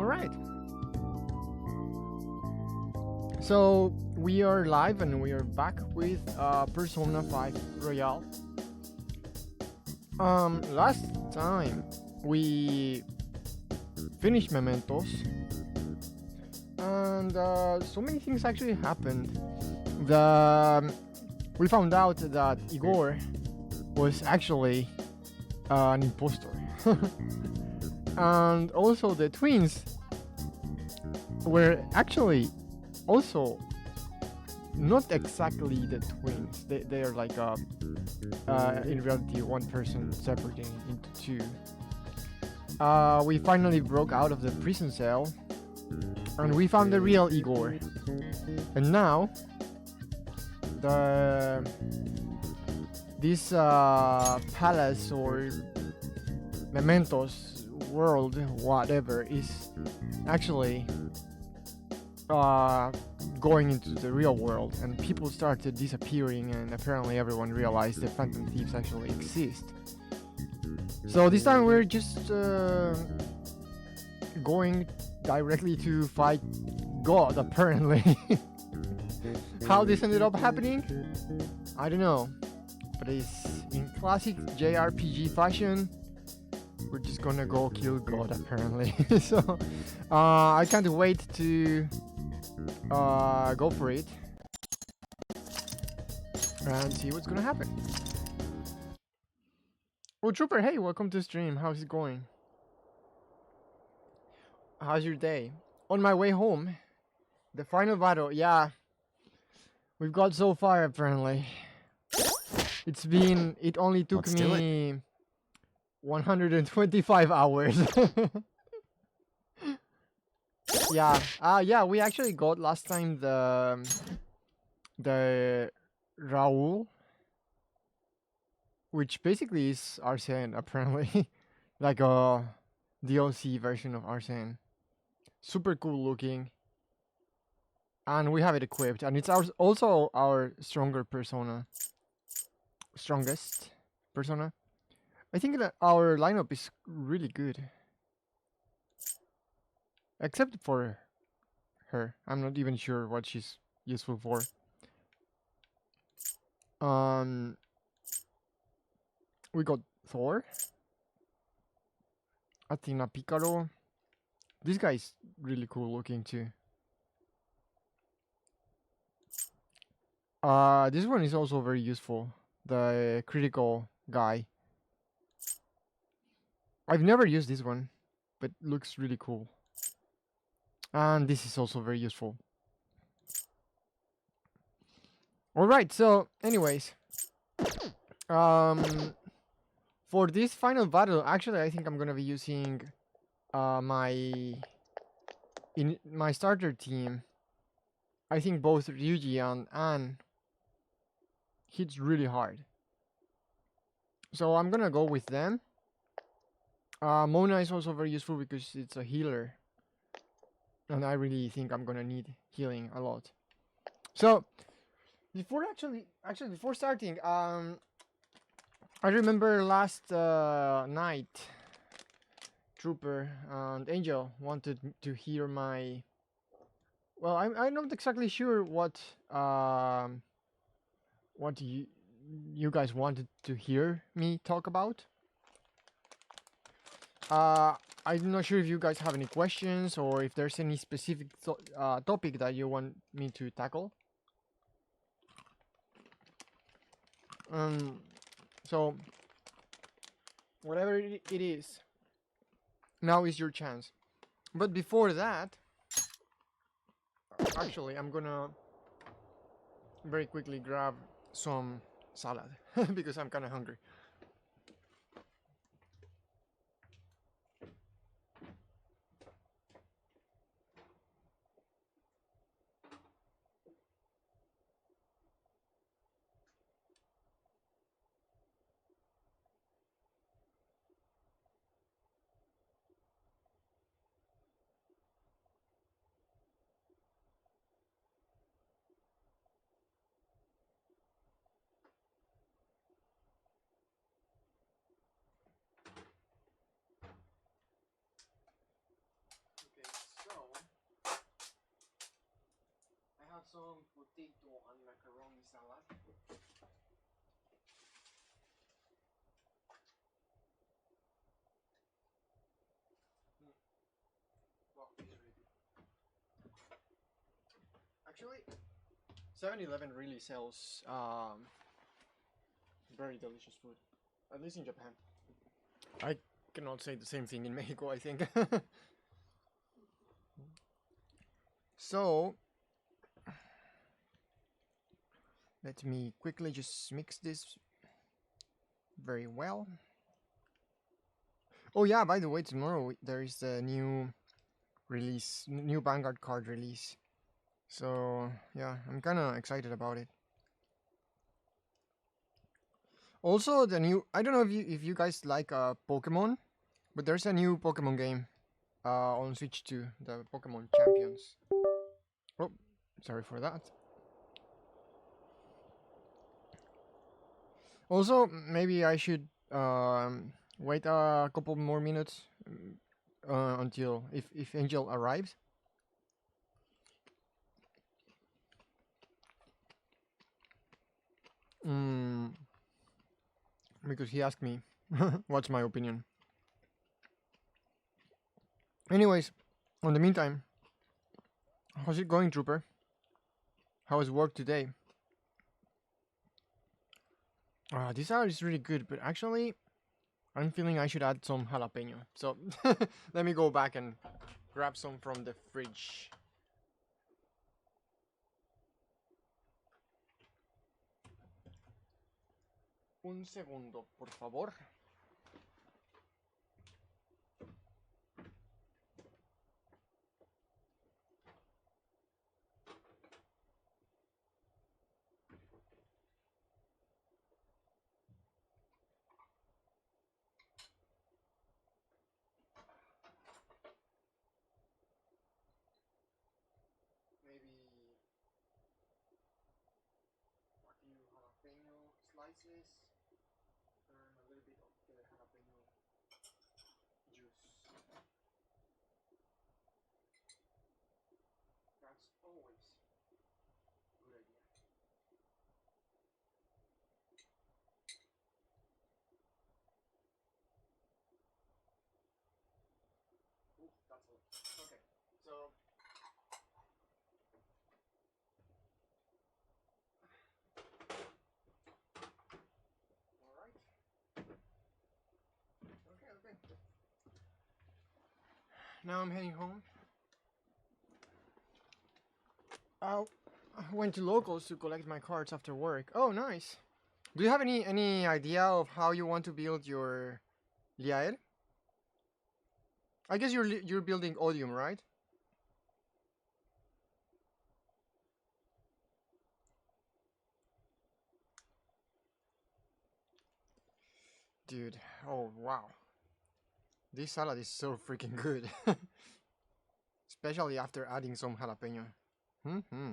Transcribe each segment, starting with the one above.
Alright. So we are live and we are back with Persona 5 Royale. Last time we finished Mementos and so many things actually happened. We found out that Igor was actually an impostor. And also the twins were actually also not exactly the twins. They are like in reality one person separating into two. We finally broke out of the prison cell and we found the real Igor. And now this palace or Mementos world, whatever, is actually going into the real world, and people started disappearing, and apparently everyone realized that phantom thieves actually exist. So this time we're just going directly to fight God, apparently. How this ended up happening, I don't know, but it's in classic JRPG fashion. We're just gonna go kill God, apparently. So I can't wait to go for it and see what's gonna happen. Oh, Trooper, hey, welcome to stream. How's it going? How's your day? On my way home, the final battle. Yeah, we've got so far, apparently. It only took me 125 hours. Yeah, we actually got last time the Raul, which basically is Arsene, apparently. Like a DLC version of Arsene. Super cool looking. And we have it equipped, and it's also our strongest persona. I think that our lineup is really good. Except for her. I'm not even sure what she's useful for. We got Thor. Athena Picaro. This guy is really cool looking too. This one is also very useful. The critical guy. I've never used this one, but looks really cool. And this is also very useful. Alright, so anyways. For this final battle, actually I think I'm gonna be using my starter team. I think both Ryuji and Anne hits really hard. So I'm gonna go with them. Mona is also very useful because it's a healer. And I really think I'm gonna need healing a lot. So before before starting, I remember last night Trooper and Angel wanted to hear my... Well, I'm not exactly sure what you guys wanted to hear me talk about. I'm not sure if you guys have any questions or if there's any specific topic that you want me to tackle. So whatever it is, now is your chance. But before that, actually, I'm gonna very quickly grab some salad because I'm kind of hungry. some potato and macaroni salad. Wow, this is really good. Actually, 7-Eleven really sells very delicious food, at least in Japan. I cannot say the same thing in Mexico, I think. So, let me quickly just mix this very well. Oh yeah, by the way, tomorrow there is a new release, new Vanguard card release. So yeah, I'm kind of excited about it. Also, the new, I don't know if you guys like Pokemon, but there's a new Pokemon game on Switch 2, the Pokemon Champions. Oh, sorry for that. Also, maybe I should wait a couple more minutes until if Angel arrives. Because he asked me what's my opinion. Anyways, in the meantime, how's it going, Trooper? How was work today? This salad is really good, but actually, I'm feeling I should add some jalapeno. So let me go back and grab some from the fridge. Un segundo, por favor. Maybe a few jalapeno slices. And a little bit of the jalapeno juice. That's always a good idea. Ooh, that's a lot. Okay, so all right. Okay. Now I'm heading home. I went to locals to collect my cards after work. Oh, nice. Do you have any idea of how you want to build your Liael? I guess you're building Odium, right? Dude, oh wow. This salad is so freaking good. Especially after adding some jalapeno. Mm-hmm.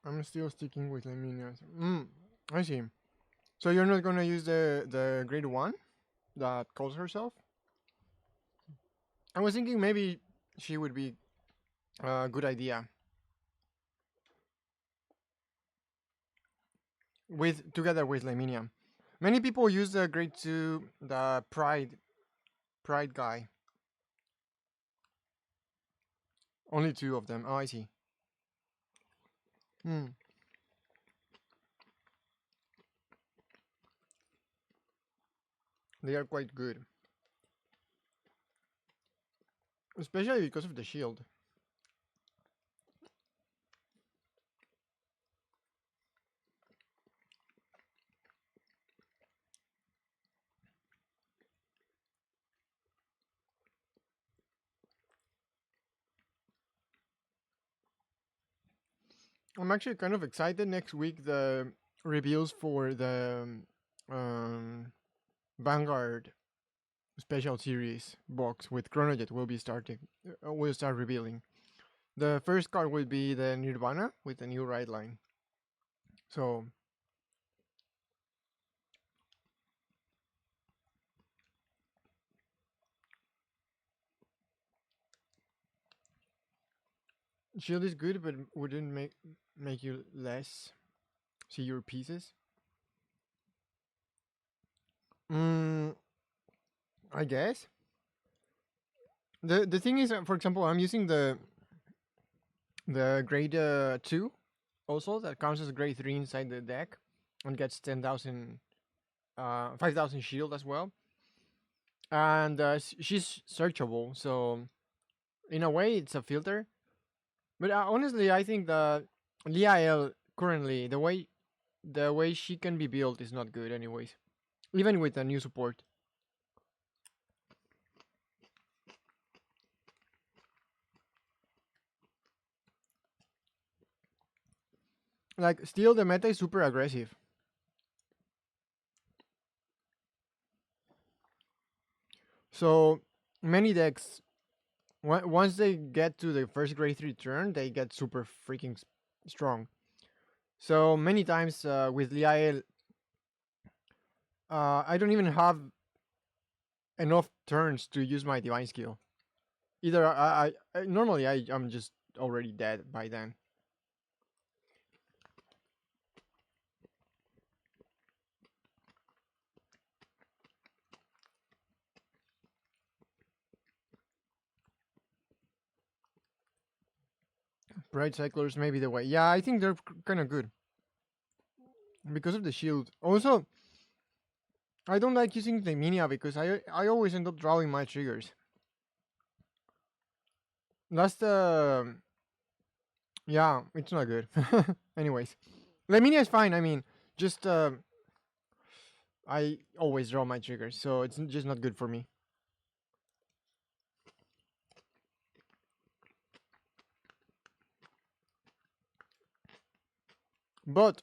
I'm still sticking with Laminias. I see. So you're not gonna use the grade 1 that calls herself? I was thinking maybe she would be a good idea. Together with Laminia. Many people use the grade 2, the Pride guy. Only 2 of them. Oh, I see. Hmm. They are quite good. Especially because of the shield. I'm actually kind of excited. Next week, the reveals for the Vanguard special series box with Chronojet will be starting. Will start revealing. The first card will be the Nirvana with the new right line. So shield is good, but wouldn't make you less see your pieces. Mm, I guess. The thing is, for example, I'm using the grade 2 also that counts as grade 3 inside the deck and gets 10,000 5,000 shield as well. And she's searchable, so in a way it's a filter. But honestly, I think the Liael currently the way she can be built is not good anyways, even with the new support. Like still the meta is super aggressive. So many decks once they get to the first grade 3 turn, they get super freaking strong. So many times with Liael, I don't even have enough turns to use my divine skill. Either I normally I'm just already dead by then. Bright cyclers maybe the way. Yeah, I think they're kind of good because of the shield. Also, I don't like using the Minia because I always end up drawing my triggers. That's the yeah, it's not good. Anyways, Laminia is fine. I mean, just I always draw my triggers, so it's just not good for me. But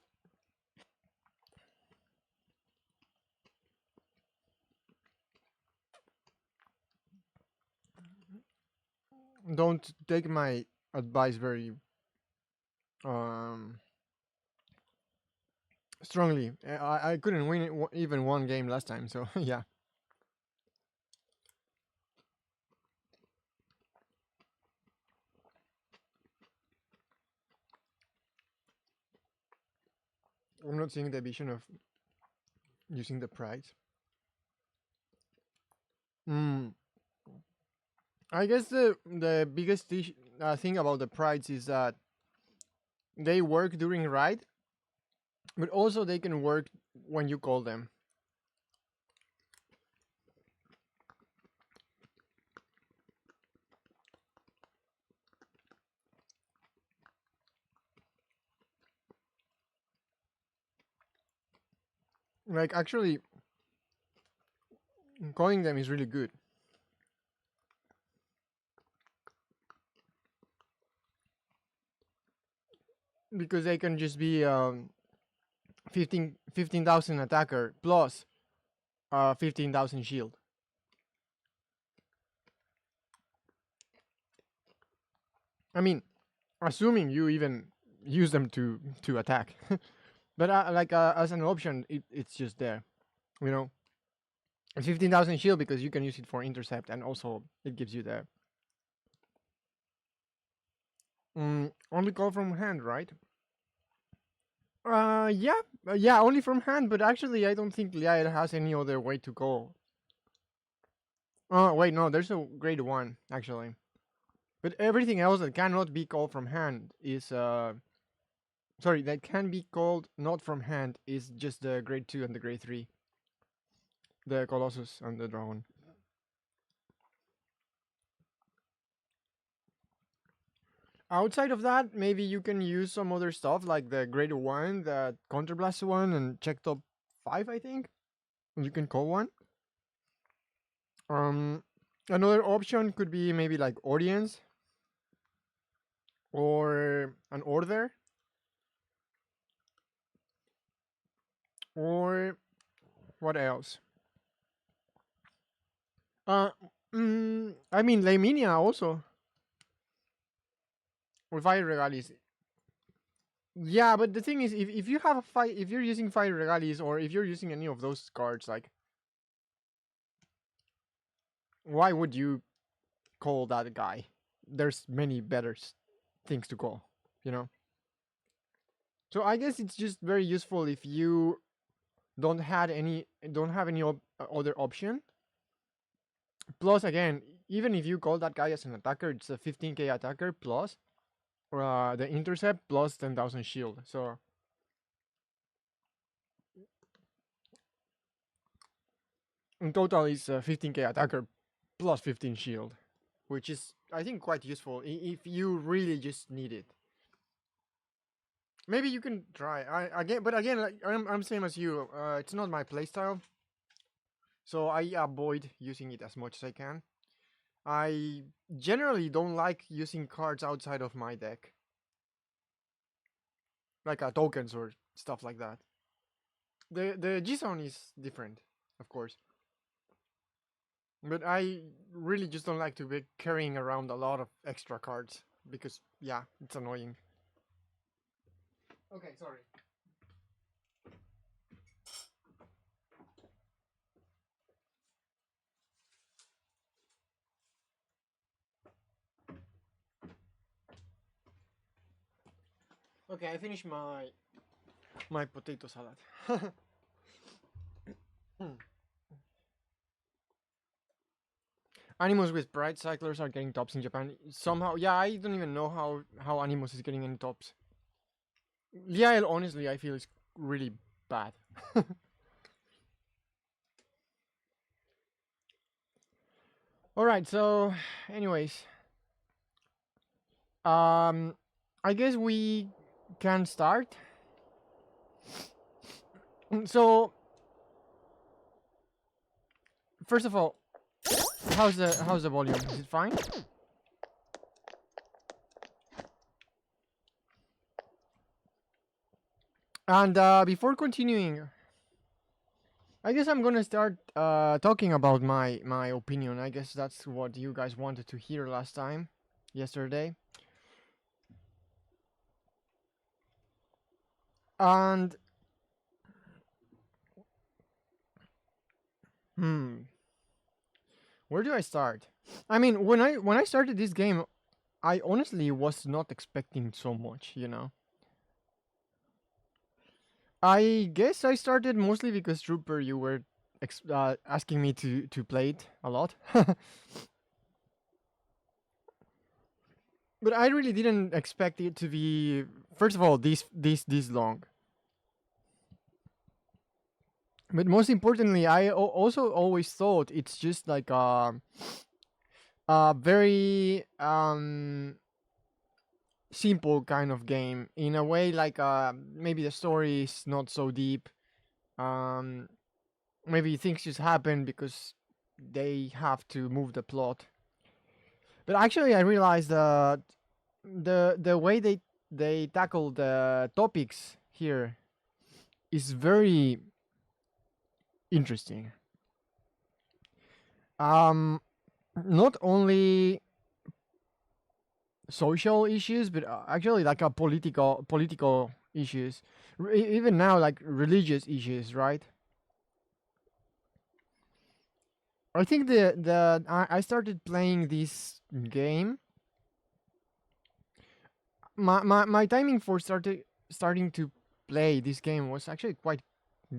don't take my advice very um strongly. I couldn't win even one game last time, so yeah. I'm not seeing the vision of using the prize. Mm, I guess the biggest thing about the prides is that they work during ride, but also they can work when you call them. Like actually, calling them is really good because they can just be 15,000 attacker plus 15,000 shield. I mean, assuming you even use them to attack, but like as an option, it's just there. You know, it's 15,000 shield because you can use it for intercept, and also it gives you the only call from hand, right? Yeah, yeah, only from hand. But actually, I don't think Liael has any other way to go. Oh wait, no, there's a grade 1 actually. But everything else that cannot be called from hand is sorry, that can be called not from hand is just the grade 2 and the grade 3. The Colossus and the Dragon. Outside of that, maybe you can use some other stuff like the grade 1, the Counterblast one, and check top 5, I think. You can call one. Um, Another option could be maybe like Audience or an Order. What else? Uh, I mean, Laminia also with Fire Regalis. Yeah, but the thing is, if you have a fight, if you're using Fire Regalis or if you're using any of those cards, like, why would you call that guy? There's many better things to call, you know. So I guess it's just very useful if you don't have any other option. Plus, again, even if you call that guy as an attacker, it's a 15k attacker plus the intercept plus 10,000 shield. So in total, it's a 15k attacker plus 15 shield, which is, I think, quite useful if you really just need it. Maybe you can try. But again, like, I'm same as you. It's not my playstyle, so I avoid using it as much as I can. I generally don't like using cards outside of my deck, like tokens or stuff like that. The G Zone is different, of course, but I really just don't like to be carrying around a lot of extra cards because, yeah, it's annoying. Okay, sorry. Okay, I finished my potato salad. Animus with Bright Cyclers are getting tops in Japan. Somehow, yeah, I don't even know how Animus is getting any tops. Liael, honestly, I feel is really bad. Alright, so, anyways. I guess we can start. So, first of all, how's the volume? Is it fine? And before continuing, I guess I'm gonna start talking about my opinion. I guess that's what you guys wanted to hear last time, yesterday. And where do I start? I mean, when I started this game, I honestly was not expecting so much, you know. I guess I started mostly because Trooper, you were asking me to play it a lot. But I really didn't expect it to be, first of all, this long. But most importantly, I also always thought it's just like a very simple kind of game in a way, like maybe the story is not so deep. Um, maybe things just happen because they have to move the plot. But actually, I realized that the way they tackle the topics here is very interesting. Um, not only social issues, but actually like a political issues, even now like religious issues, right? I think I started playing this game. My timing for starting to play this game was actually quite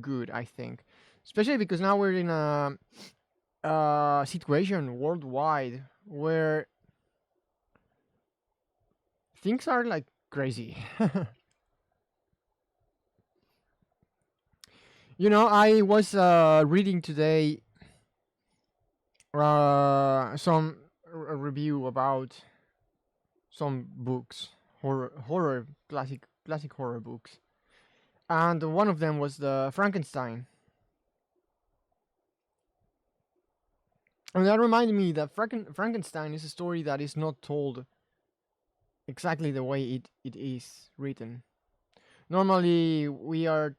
good, I think, especially because now we're in a situation worldwide where things are like crazy. You know, I was reading today some review about some books, horror classic horror books, and one of them was the Frankenstein, and that reminded me that Frankenstein is a story that is not told exactly the way it is written. Normally, we are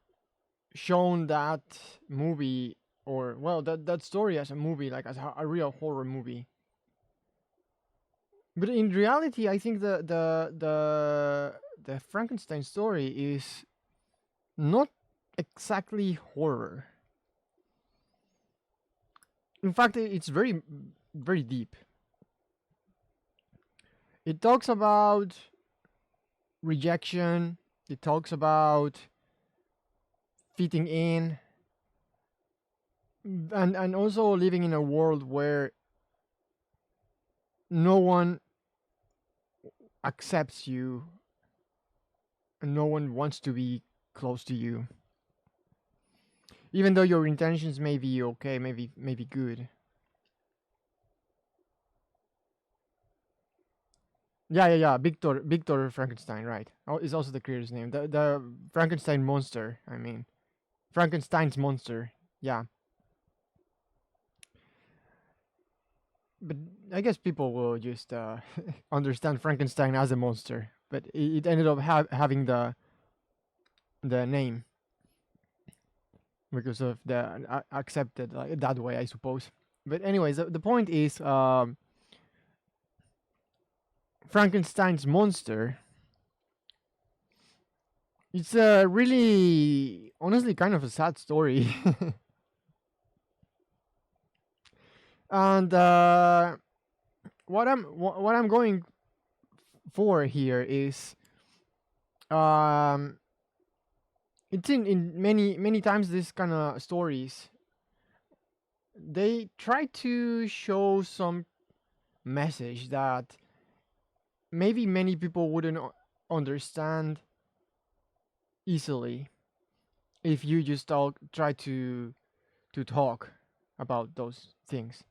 shown that movie, or well, that story as a movie, like as a real horror movie. But in reality, I think the Frankenstein story is not exactly horror. In fact, it's very deep. It talks about rejection. It talks about fitting in, and also living in a world where no one accepts you and no one wants to be close to you, even though your intentions may be okay, maybe good. Yeah. Victor Frankenstein, right? Oh, is also the creator's name. The Frankenstein monster. I mean, Frankenstein's monster. Yeah, but I guess people will just understand Frankenstein as a monster. But it ended up having the name because of the accepted that way, I suppose. But anyways, the point is, Frankenstein's monster. It's a really, honestly, kind of a sad story. And what I'm going for here is, um, it's in many times this kind of stories, they try to show some message that maybe many people wouldn't understand easily if you just try to talk about those things.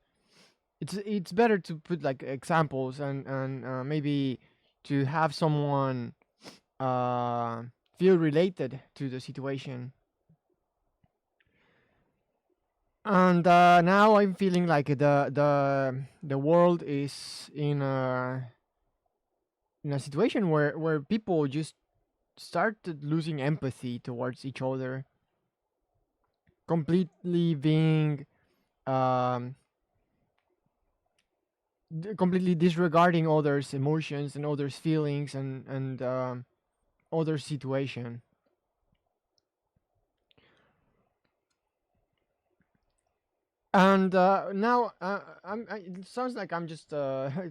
It's better to put like examples, and maybe to have someone uh, feel related to the situation. And now I'm feeling like the world is in a situation where people just started losing empathy towards each other, completely being um, completely disregarding others' emotions and others' feelings, and others' situation. And now it sounds like I'm just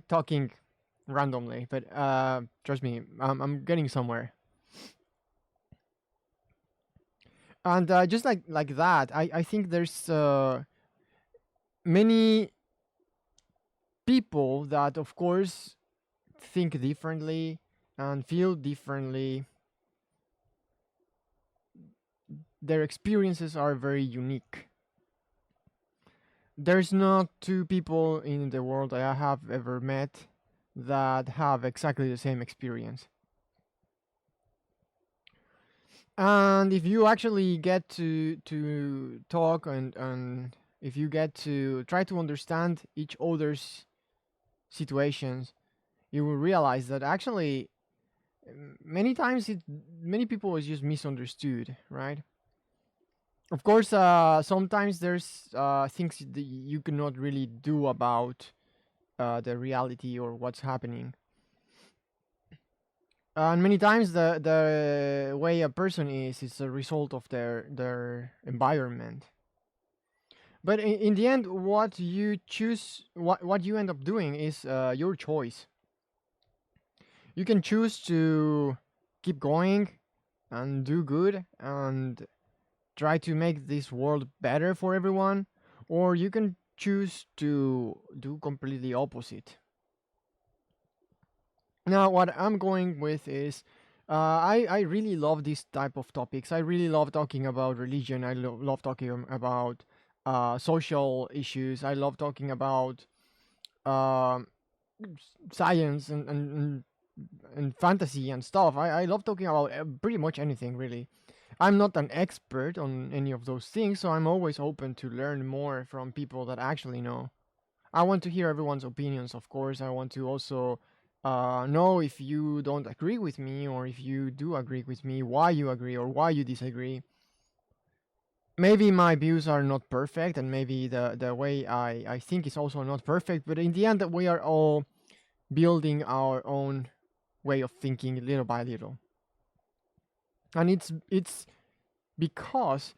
talking randomly, but trust me, I'm getting somewhere. And just like that, I think there's many people that, of course, think differently and feel differently. Their experiences are very unique. There's not two people in the world I have ever met that have exactly the same experience. And if you actually get to talk, and if you get to try to understand each other's situations, you will realize that actually many times many people is just misunderstood, right? Of course, sometimes there's things that you cannot really do about the reality or what's happening. And many times the way a person is a result of their environment. But in the end, what you choose, what you end up doing is your choice. You can choose to keep going and do good and try to make this world better for everyone, or you can choose to do completely opposite. Now, what I'm going with is, I really love this type of topics. I really love talking about religion. I love talking about social issues. I love talking about um, science and fantasy and stuff. I love talking about pretty much anything, really. I'm not an expert on any of those things, so I'm always open to learn more from people that actually know. I want to hear everyone's opinions, of course. I want to also know if you don't agree with me, or if you do agree with me, why you agree or why you disagree. maybe my views are not perfect, and maybe the way I think is also not perfect, but in the end we are all building our own way of thinking little by little. And it's because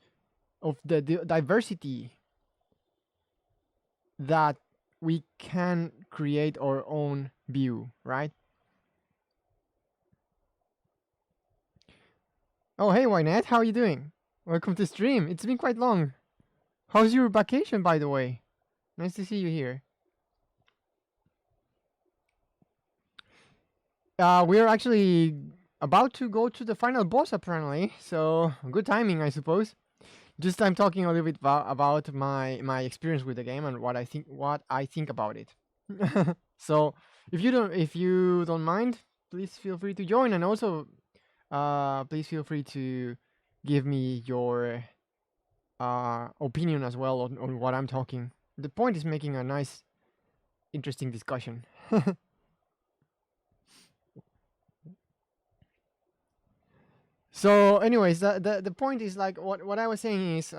of the diversity that we can create our own view, right? Oh, hey, Wynette, how are you doing? Welcome to stream. It's been quite long. How's your vacation, by the way? Nice to see you here. We're actually about to go to the final boss, apparently. So good timing, I suppose. Just I'm talking a little bit about my experience with the game and what I think about it. So if you don't mind, please feel free to join, and also please feel free to give me your opinion as well on what I'm talking. The point is making a nice, interesting discussion. So, anyways, the point is like what I was saying is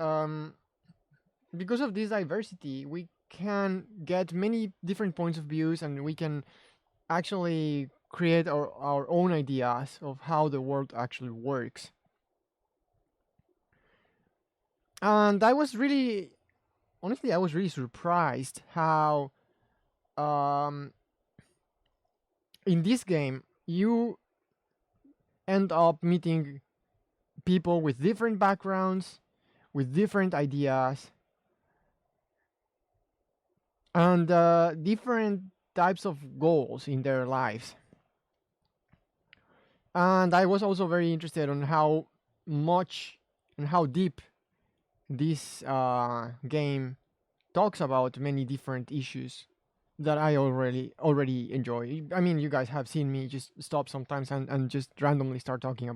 because of this diversity, we can get many different points of views, and we can actually create our own ideas of how the world actually works. And I was really, honestly, I was really surprised how um, in this game you end up meeting people with different backgrounds, with different ideas, and different types of goals in their lives. And I was also very interested on how much and how deep this game talks about many different issues that I already enjoy. I mean, you guys have seen me just stop sometimes and just randomly start talking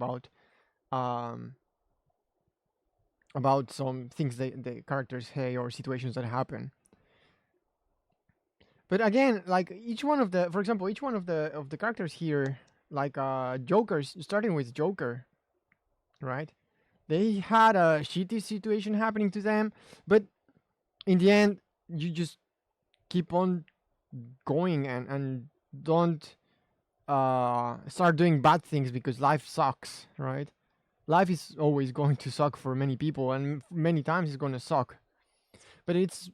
um about some things the characters say or situations that happen. But again, like each one of the, for example, each one of the characters here, like Joker's, starting with Joker, right? They had a shitty situation happening to them, but in the end, you just keep on going and don't start doing bad things because life sucks, right? Life is always going to suck for many people, and many times it's going to suck. But it's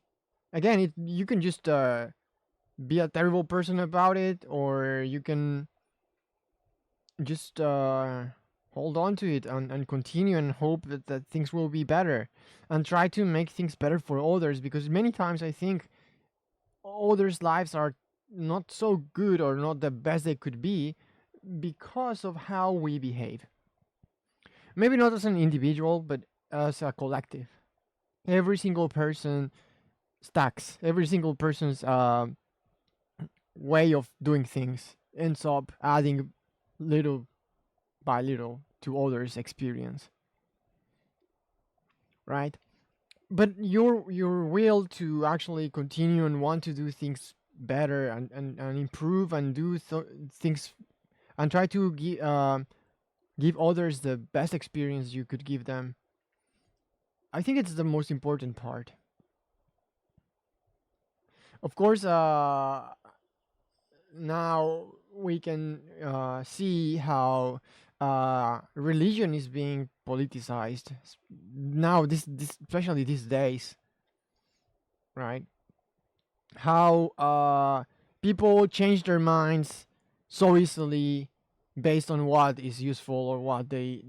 again, you can just be a terrible person about it, or you can just hold on to it and continue and hope that things will be better, and try to make things better for others, because many times I think others' lives are not so good or not the best they could be because of how we behave. Maybe not as an individual, but as a collective. Every single person stacks. Every single person's way of doing things ends up adding little by little to others' experience, right? But your will to actually continue and want to do things better and improve and do things and try to give others the best experience you could give them. I think it's the most important part. Of course, now we can see how religion is being politicized now. This especially these days, right? How people change their minds so easily based on what is useful or what they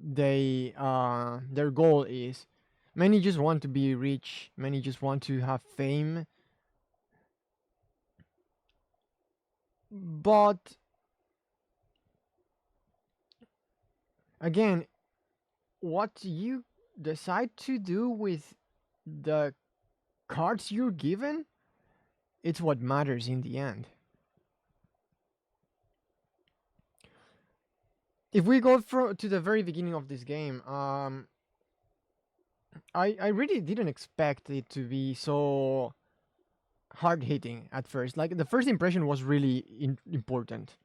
their goal is. Many just want to be rich. Many just want to have fame. But again, what you decide to do with the cards you're given, it's what matters in the end. If we go to the very beginning of this game, I really didn't expect it to be so hard hitting at first. Like the first impression was really important.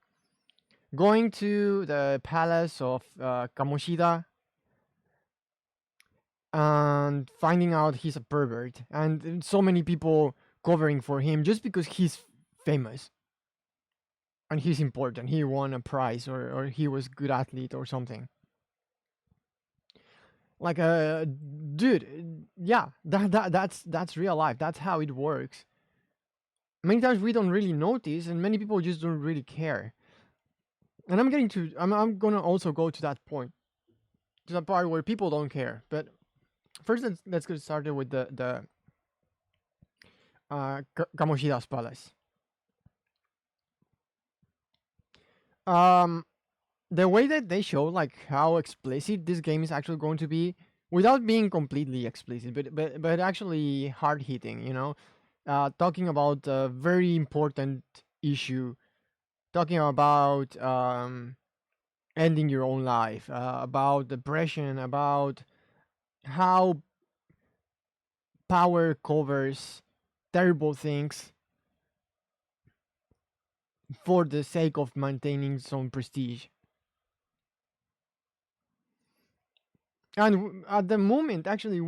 Going to the palace of Kamoshida, and finding out he's a pervert, and so many people covering for him just because he's famous and he's important. He won a prize, or he was good athlete or something. Like dude, yeah, that's real life. That's how it works. Many times we don't really notice, and many people just don't really care. And I'm gonna also go to that point, to the part where people don't care. But first, let's get started with the Kamoshida's palace. Um, the way that they show like how explicit this game is actually going to be, without being completely explicit, but actually hard hitting. Talking about a very important issue, talking about ending your own life, about depression, about how power covers terrible things for the sake of maintaining some prestige. And at the moment, actually,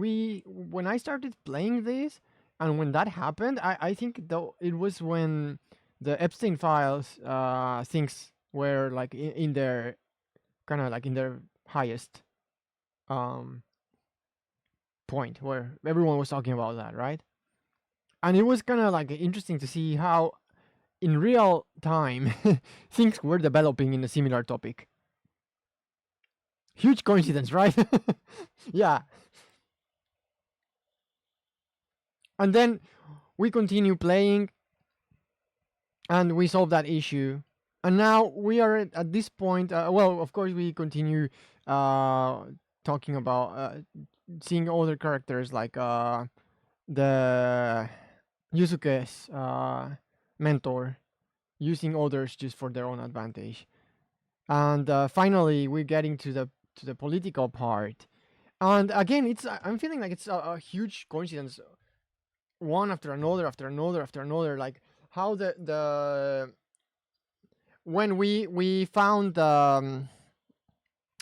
when I started playing this, and when that happened, I think though it was when the Epstein files things were like in their kind of like in their highest um point, where everyone was talking about that, right? And it was kind of like interesting to see how in real time things were developing in a similar topic. Huge coincidence, right? Yeah. And then we continue playing, and we solve that issue. And now we are at this point. Well, of course, we continue talking about seeing other characters like the Yusuke's mentor, using others just for their own advantage. And finally, we're getting to the political part. And again, I'm feeling like it's a huge coincidence, one after another, after another, after another. Like how the when we found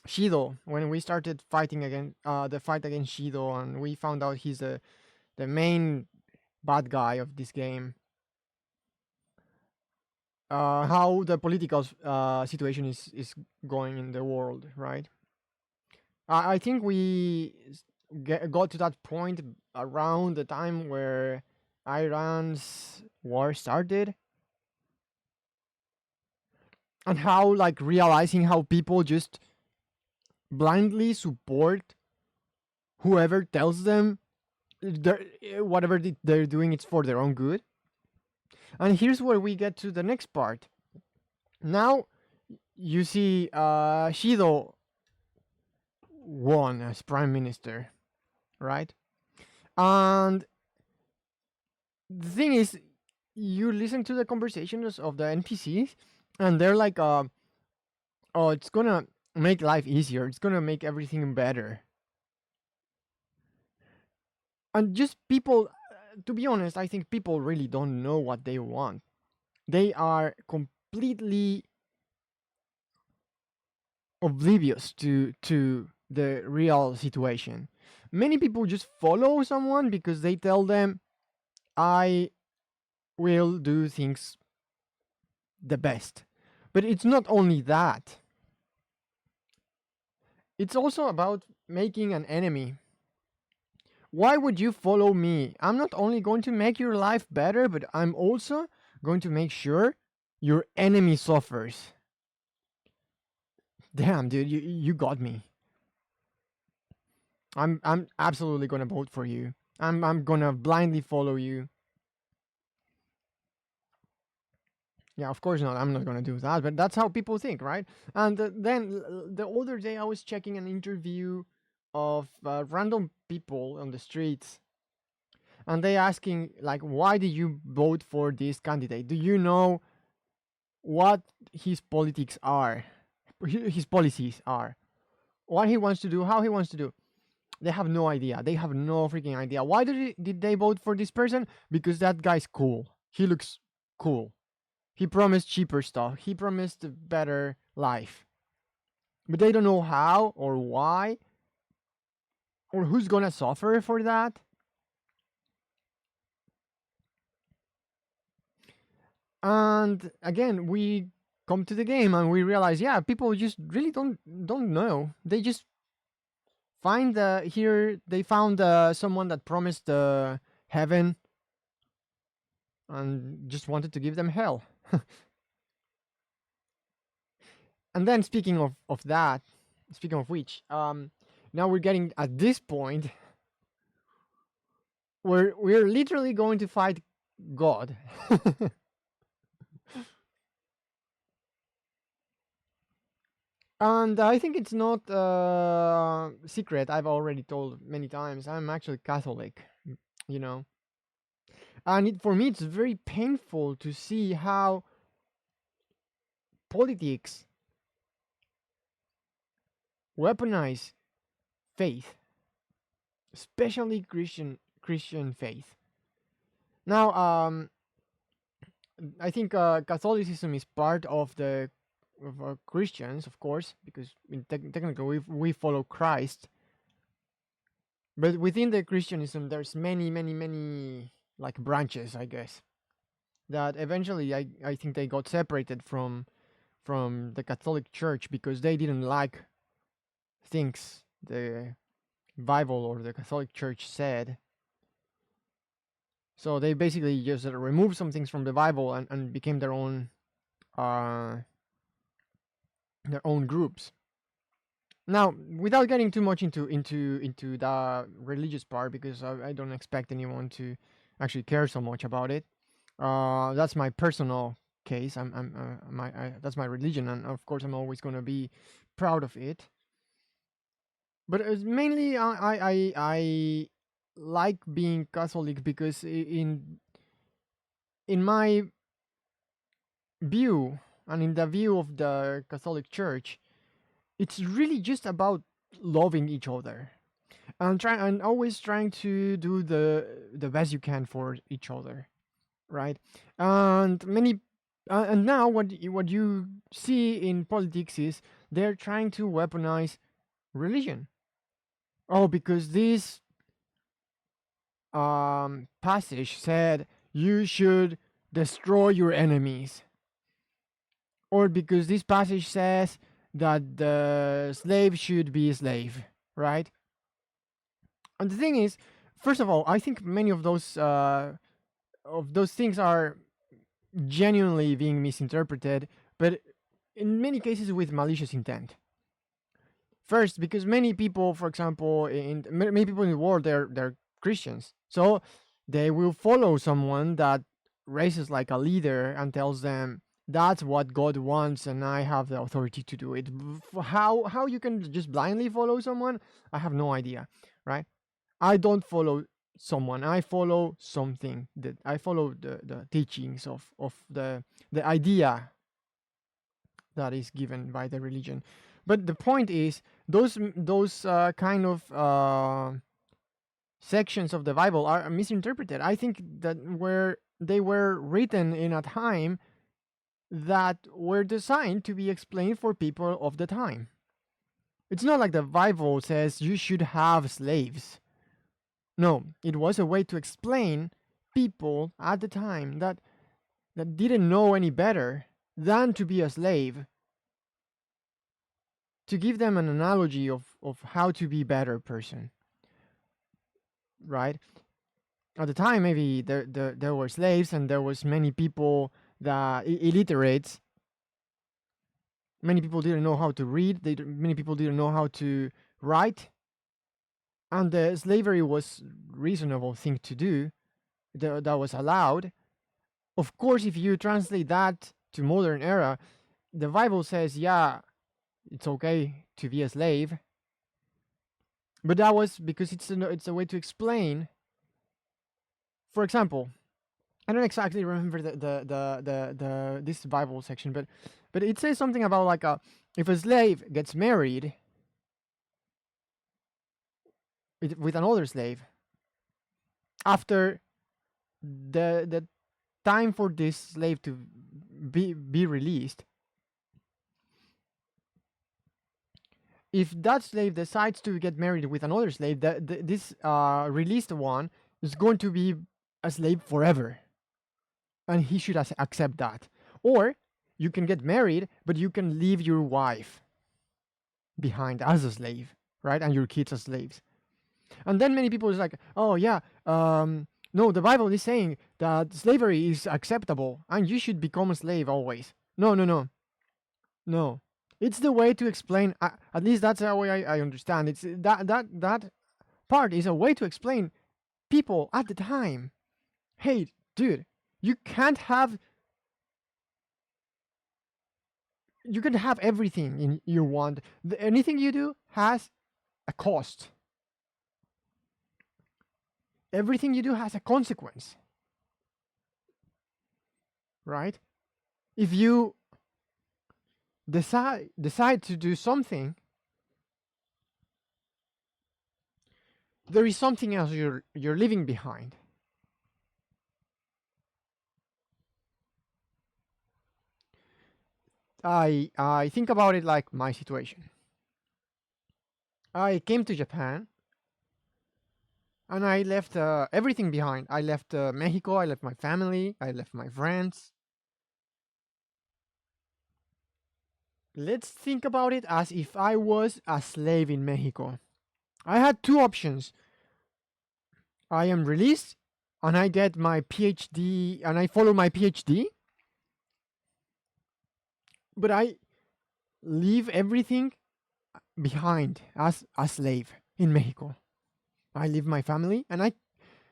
Shido, when we started fighting again, the fight against Shido, and we found out he's the main bad guy of this game. How the political situation is going in the world, right? I think we got to that point around the time where Iran's war started, and how like realizing how people just blindly support whoever tells them whatever they're doing, it's for their own good. And here's where we get to the next part. Now you see Shido won as prime minister, right? And the thing is, you listen to the conversations of the NPCs, and they're like, "Oh, it's gonna make life easier. It's gonna make everything better." And just people, to be honest, I think people really don't know what they want. They are completely oblivious to the real situation. Many people just follow someone because they tell them, "I will do things the best." But it's not only that. It's also about making an enemy. Why would you follow me? I'm not only going to make your life better, but I'm also going to make sure your enemy suffers. Damn, dude, you got me. I'm absolutely gonna vote for you. I'm gonna blindly follow you. Yeah, of course not. I'm not gonna do that, but that's how people think, right? And then the other day, I was checking an interview of random people on the streets, and they asking like, "Why did you vote for this candidate? Do you know what his politics are, his policies are, what he wants to do, how he wants to do?" They have no idea. They have no freaking idea. Why did they vote for this person? Because that guy's cool. He looks cool. He promised cheaper stuff. He promised a better life. But they don't know how or why or who's gonna suffer for that? And again, we come to the game and we realize, yeah, people just really don't know. They just find here they found someone that promised heaven and just wanted to give them hell. And then speaking of which, now we're getting at this point where we're literally going to fight God. And I think it's not secret. I've already told many times. I'm actually Catholic, you know. And for me, it's very painful to see how politics weaponize faith, especially Christian faith. Now, I think Catholicism is part of the of Christians, of course, because technically we follow Christ. But within the Christianism, there's many like branches, I guess. That eventually, I think they got separated from the Catholic Church because they didn't like things the Bible or the Catholic Church said. So they basically just removed some things from the Bible and became uh, their own groups. Now, without getting too much into the religious part, because I don't expect anyone to actually care so much about it. That's my personal case. That's my religion, and of course, I'm always gonna be proud of it. But it's mainly, I like being Catholic because in my view and in the view of the Catholic Church, it's really just about loving each other and always trying to do the best you can for each other, right? And and now what you see in politics is they're trying to weaponize religion. Oh, because this passage said you should destroy your enemies, or because this passage says that the slave should be a slave, right? And the thing is, first of all, I think many of those things are genuinely being misinterpreted, but in many cases with malicious intent. First, because many people, for example, many people in the world, they're Christians, so they will follow someone that raises like a leader and tells them that's what God wants, and I have the authority to do it. How you can just blindly follow someone? I have no idea, right? I don't follow someone. I follow something. That I follow the teachings of the idea that is given by the religion. But the point is, those kind of sections of the Bible are misinterpreted. I think that where they were written in a time that were designed to be explained for people of the time. It's not like the Bible says you should have slaves. No, it was a way to explain people at the time that didn't know any better than to be a slave, to give them an analogy of how to be better person, right? At the time, maybe there were slaves and there was many people that illiterates. Many people didn't know how to read. Many people didn't know how to write, and the slavery was reasonable thing to do. That was allowed. Of course, if you translate that to modern era, the Bible says, yeah, it's okay to be a slave. But that was because it's a way to explain. For example, I don't exactly remember the this Bible section, but it says something about like if a slave gets married with another slave after the time for this slave to be released, if that slave decides to get married with another slave, this released one is going to be a slave forever, and he should accept that. Or you can get married, but you can leave your wife behind as a slave, right? And your kids as slaves. And then many people is like, oh yeah, no, the Bible is saying that slavery is acceptable and you should become a slave always. No, no, no, no. It's the way to explain. At least that's the way I understand. It's that part is a way to explain people at the time. Hey, dude, you can't have everything in you want. Anything you do has a cost. Everything you do has a consequence, right? If you decide to do something, there is something else you're leaving behind. I think about it like my situation. I came to Japan and I left everything behind. I left Mexico, I left my family, I left my friends. Let's think about it as if I was a slave in Mexico. I had two options. I am released and I get my PhD and I follow my PhD, but I leave everything behind as a slave in Mexico. I leave my family and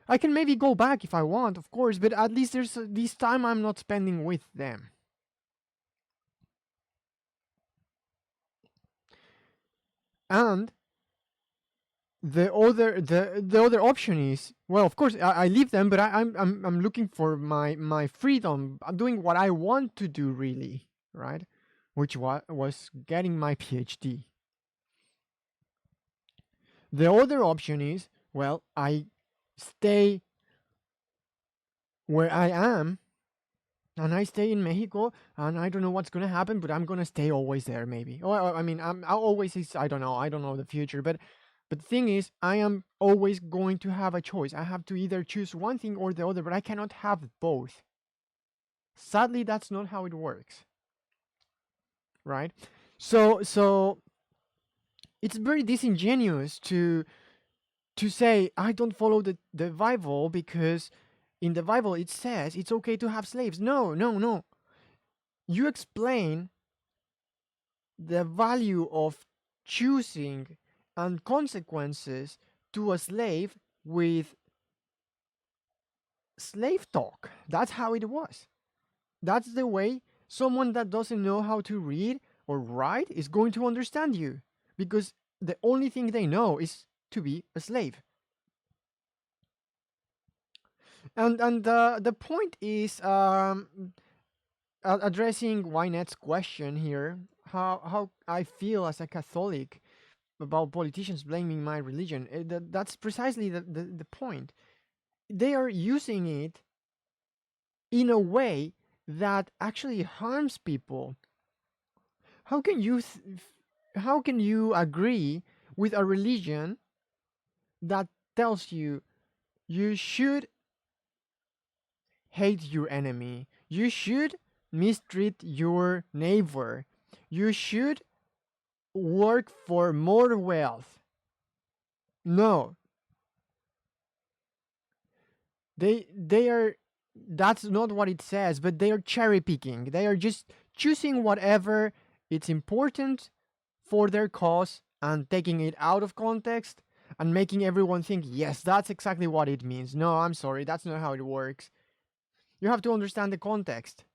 I can maybe go back if I want, of course, but at least there's this time I'm not spending with them. And the other option is, well, of course I leave them, but I'm looking for my freedom. I'm doing what I want to do, really, right? Which was getting my PhD. The other option is, well, I stay where I am and I stay in Mexico and I don't know what's gonna happen, but I'm gonna stay always there, maybe. Oh, I mean, I always is, I don't know the future, but the thing is, I am always going to have a choice. I have to either choose one thing or the other, but I cannot have both. Sadly, that's not how it works, right? So it's very disingenuous to say I don't follow the Bible because in the Bible it says it's okay to have slaves. No, no, no. You explain the value of choosing and consequences to a slave with slave talk. That's how it was. That's the way someone that doesn't know how to read or write is going to understand you, because the only thing they know is to be a slave. And the point is addressing Wynette's question here, how I feel as a Catholic about politicians blaming my religion. That's precisely the point. They are using it in a way that actually harms people. How can you agree with a religion that tells you you should hate your enemy, you should mistreat your neighbor, you should work for more wealth? No, they are, that's not what it says, but they are cherry picking. They are just choosing whatever it's important for their cause and taking it out of context and making everyone think, yes, that's exactly what it means. No, I'm sorry, that's not how it works. You have to understand the context.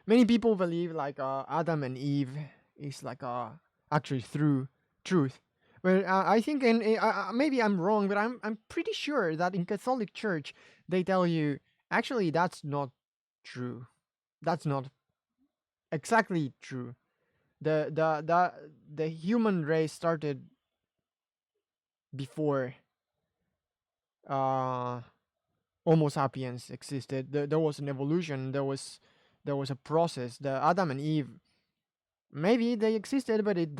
Many people believe like Adam and Eve is like actually through truth. But I think, and maybe I'm wrong, but I'm pretty sure that in Catholic Church they tell you actually that's not true. That's not exactly true. The human race started before uh, Homo sapiens existed. There was an evolution. There was a process. The Adam and Eve maybe they existed, but it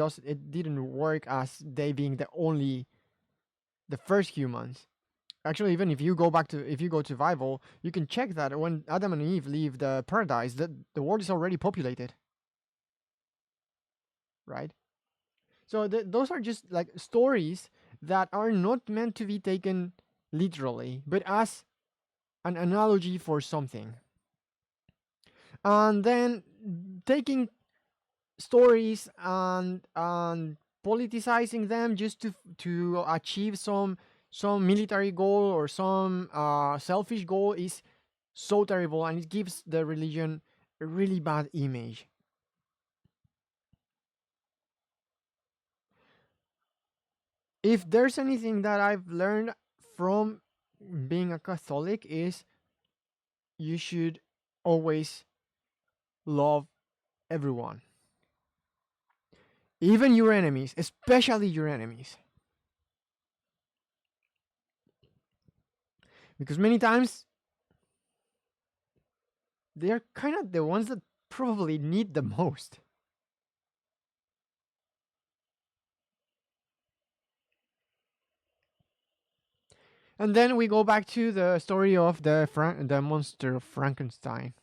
didn't work as they being the first humans. Actually, even if you go to Bible, you can check that when Adam and Eve leave the paradise, the world is already populated, right? So those are just like stories that are not meant to be taken literally, but as an analogy for something. And then taking stories and politicizing them just to achieve some military goal or some selfish goal is so terrible, and it gives the religion a really bad image. If there's anything that I've learned from being a Catholic is you should always love everyone, even your enemies, especially your enemies. Because many times they're kind of the ones that probably need the most. And then we go back to the story of the monster of Frankenstein,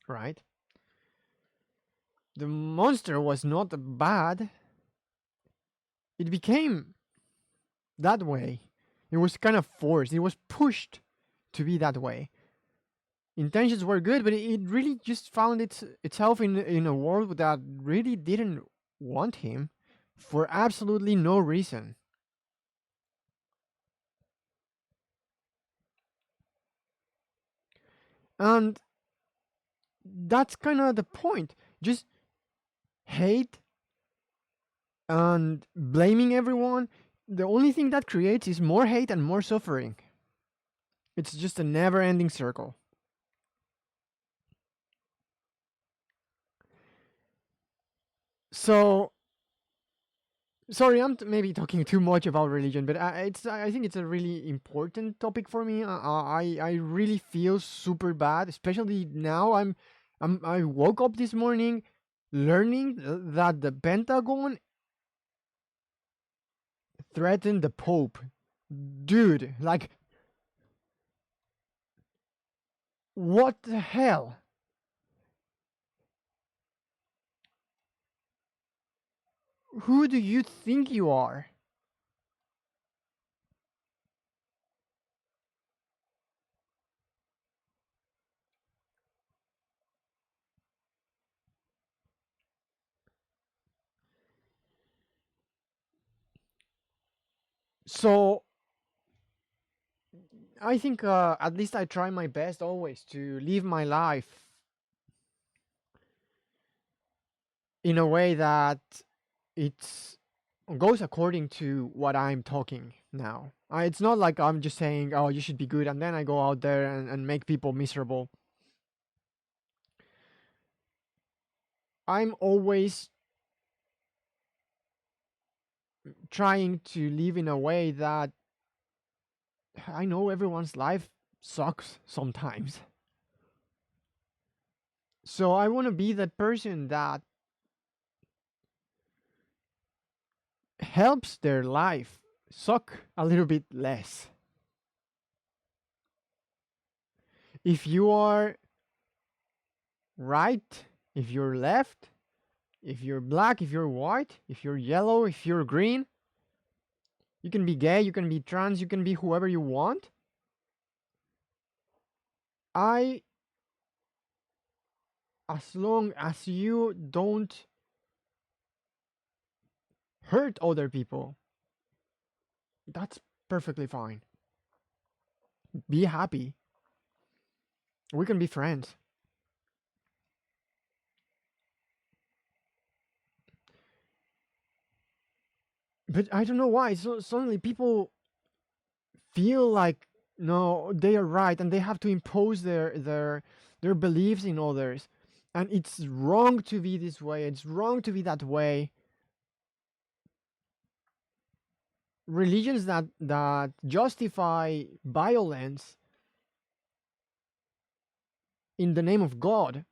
right? The monster was not bad. It became that way. It was kind of forced. It was pushed to be that way. Intentions were good, but it really just found itself in a world that really didn't want him for absolutely no reason. And that's kind of the point. Just hate and blaming everyone. The only thing that creates is more hate and more suffering. It's just a never ending circle. So, sorry, I'm maybe talking too much about religion, but I think it's a really important topic for me. I really feel super bad, especially now. I woke up this morning learning that the Pentagon threatened the Pope. Dude, like, what the hell? Who do you think you are? So I think at least I try my best always to live my life in a way that it's goes according to what I'm talking now. It's not like I'm just saying, "Oh, you should be good," and then I go out there and make people miserable. I'm always trying to live in a way that I know everyone's life sucks sometimes. So I want to be the person that helps their life suck a little bit less. If you are right, if you're left, if you're black, if you're white, if you're yellow, if you're green, you can be gay, you can be trans, you can be whoever you want. I, as long as you don't hurt other people, that's perfectly fine. Be happy. We can be friends. But I don't know why. So suddenly people feel like no, they are right, and they have to impose their beliefs in others. And it's wrong to be this way. It's wrong to be that way. Religions that justify violence in the name of God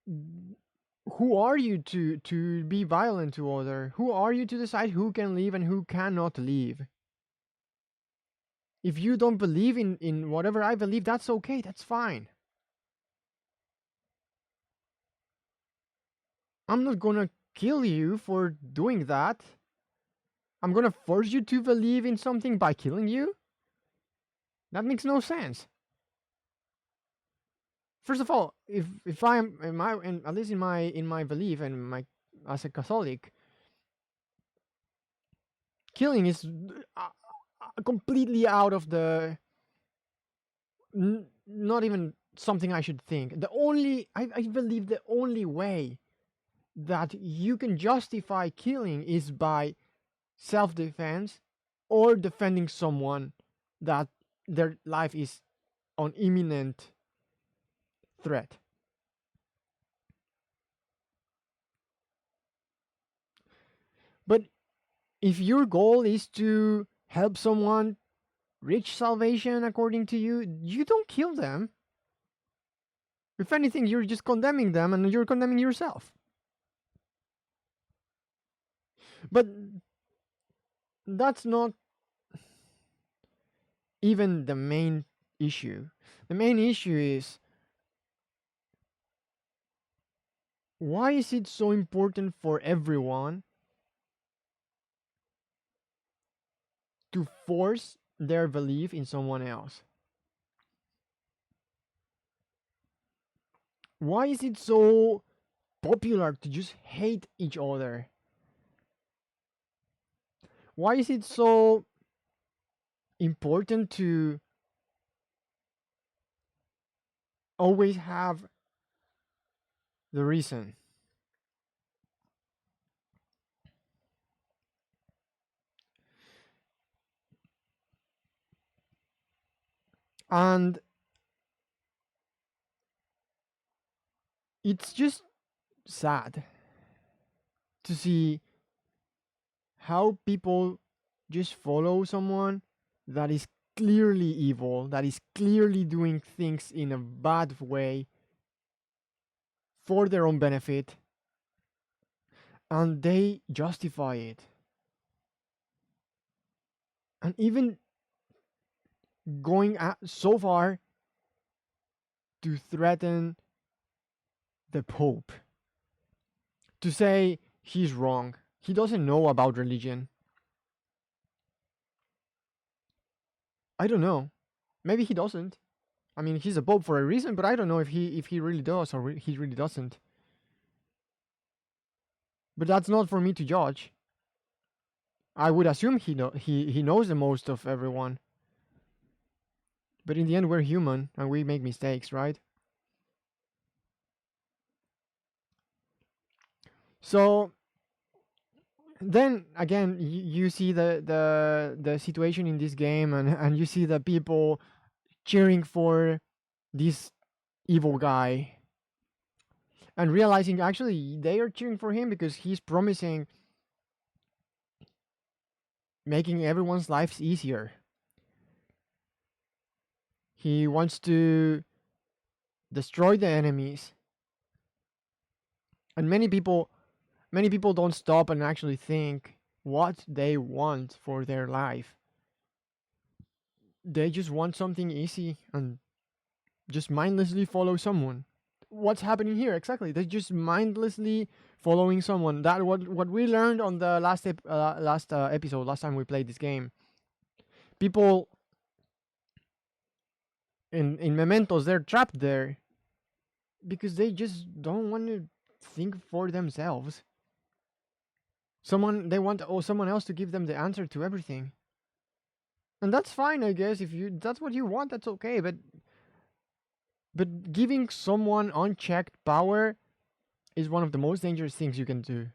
who are you to be violent to other? Who are you to decide who can leave and who cannot leave? If you don't believe in whatever I believe, that's okay, that's fine. I'm not gonna kill you for doing that. I'm gonna force you to believe in something by killing you? That makes no sense. First of all, if I am at least in my belief and my as a Catholic, killing is completely out of the not even something I should think. The only I believe the only way that you can justify killing is by self-defense or defending someone that their life is on imminent threat. But if your goal is to help someone reach salvation according to you, you don't kill them. If anything, you're just condemning them and you're condemning yourself. But that's not even the main issue. The main issue is, why is it so important for everyone to force their belief in someone else? Why is it so popular to just hate each other? Why is it so important to always have the reason? And it's just sad to see how people just follow someone that is clearly evil, that is clearly doing things in a bad way for their own benefit, and they justify it. And even going so far to threaten the Pope, to say he's wrong. He doesn't know about religion. I don't know. Maybe he doesn't. I mean, he's a pope for a reason, but I don't know if he really does or he really doesn't. But that's not for me to judge. I would assume he knows the most of everyone. But in the end, we're human and we make mistakes, right? So then again, you see the situation in this game, and you see the people cheering for this evil guy, and realizing actually they are cheering for him because he's promising making everyone's lives easier. He wants to destroy the enemies. And many people don't stop and actually think what they want for their life. They just want something easy and just mindlessly follow someone. What's happening here exactly? They're just mindlessly following someone. That what we learned on the last episode, last time we played this game. People in mementos, they're trapped there because they just don't want to think for themselves. They want someone else to give them the answer to everything. And that's fine, I guess. If that's what you want, that's okay. But giving someone unchecked power is one of the most dangerous things you can do.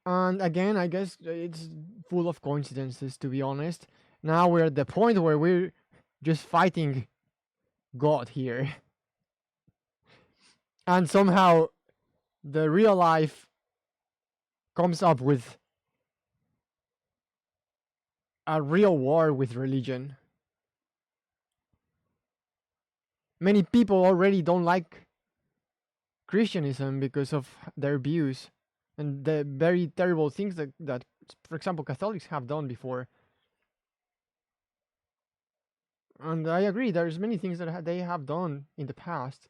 And again, I guess it's full of coincidences, to be honest. Now we're at the point where we're just fighting God here. And somehow the real life comes up with a real war with religion. Many people already don't like Christianism because of their views and the very terrible things that for example, Catholics have done before. And I agree, there's many things that they have done in the past.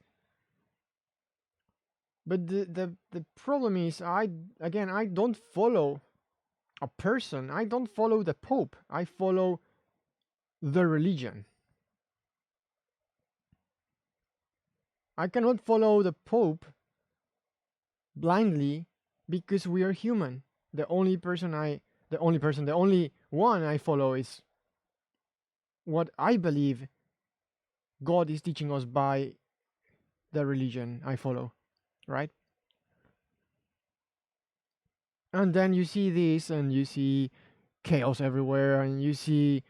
But the problem is, I don't follow a person. I don't follow the Pope. I follow the religion. I cannot follow the Pope blindly because we are human. The only one I follow is what I believe God is teaching us by the religion I follow, right? And then you see this and you see chaos everywhere and you see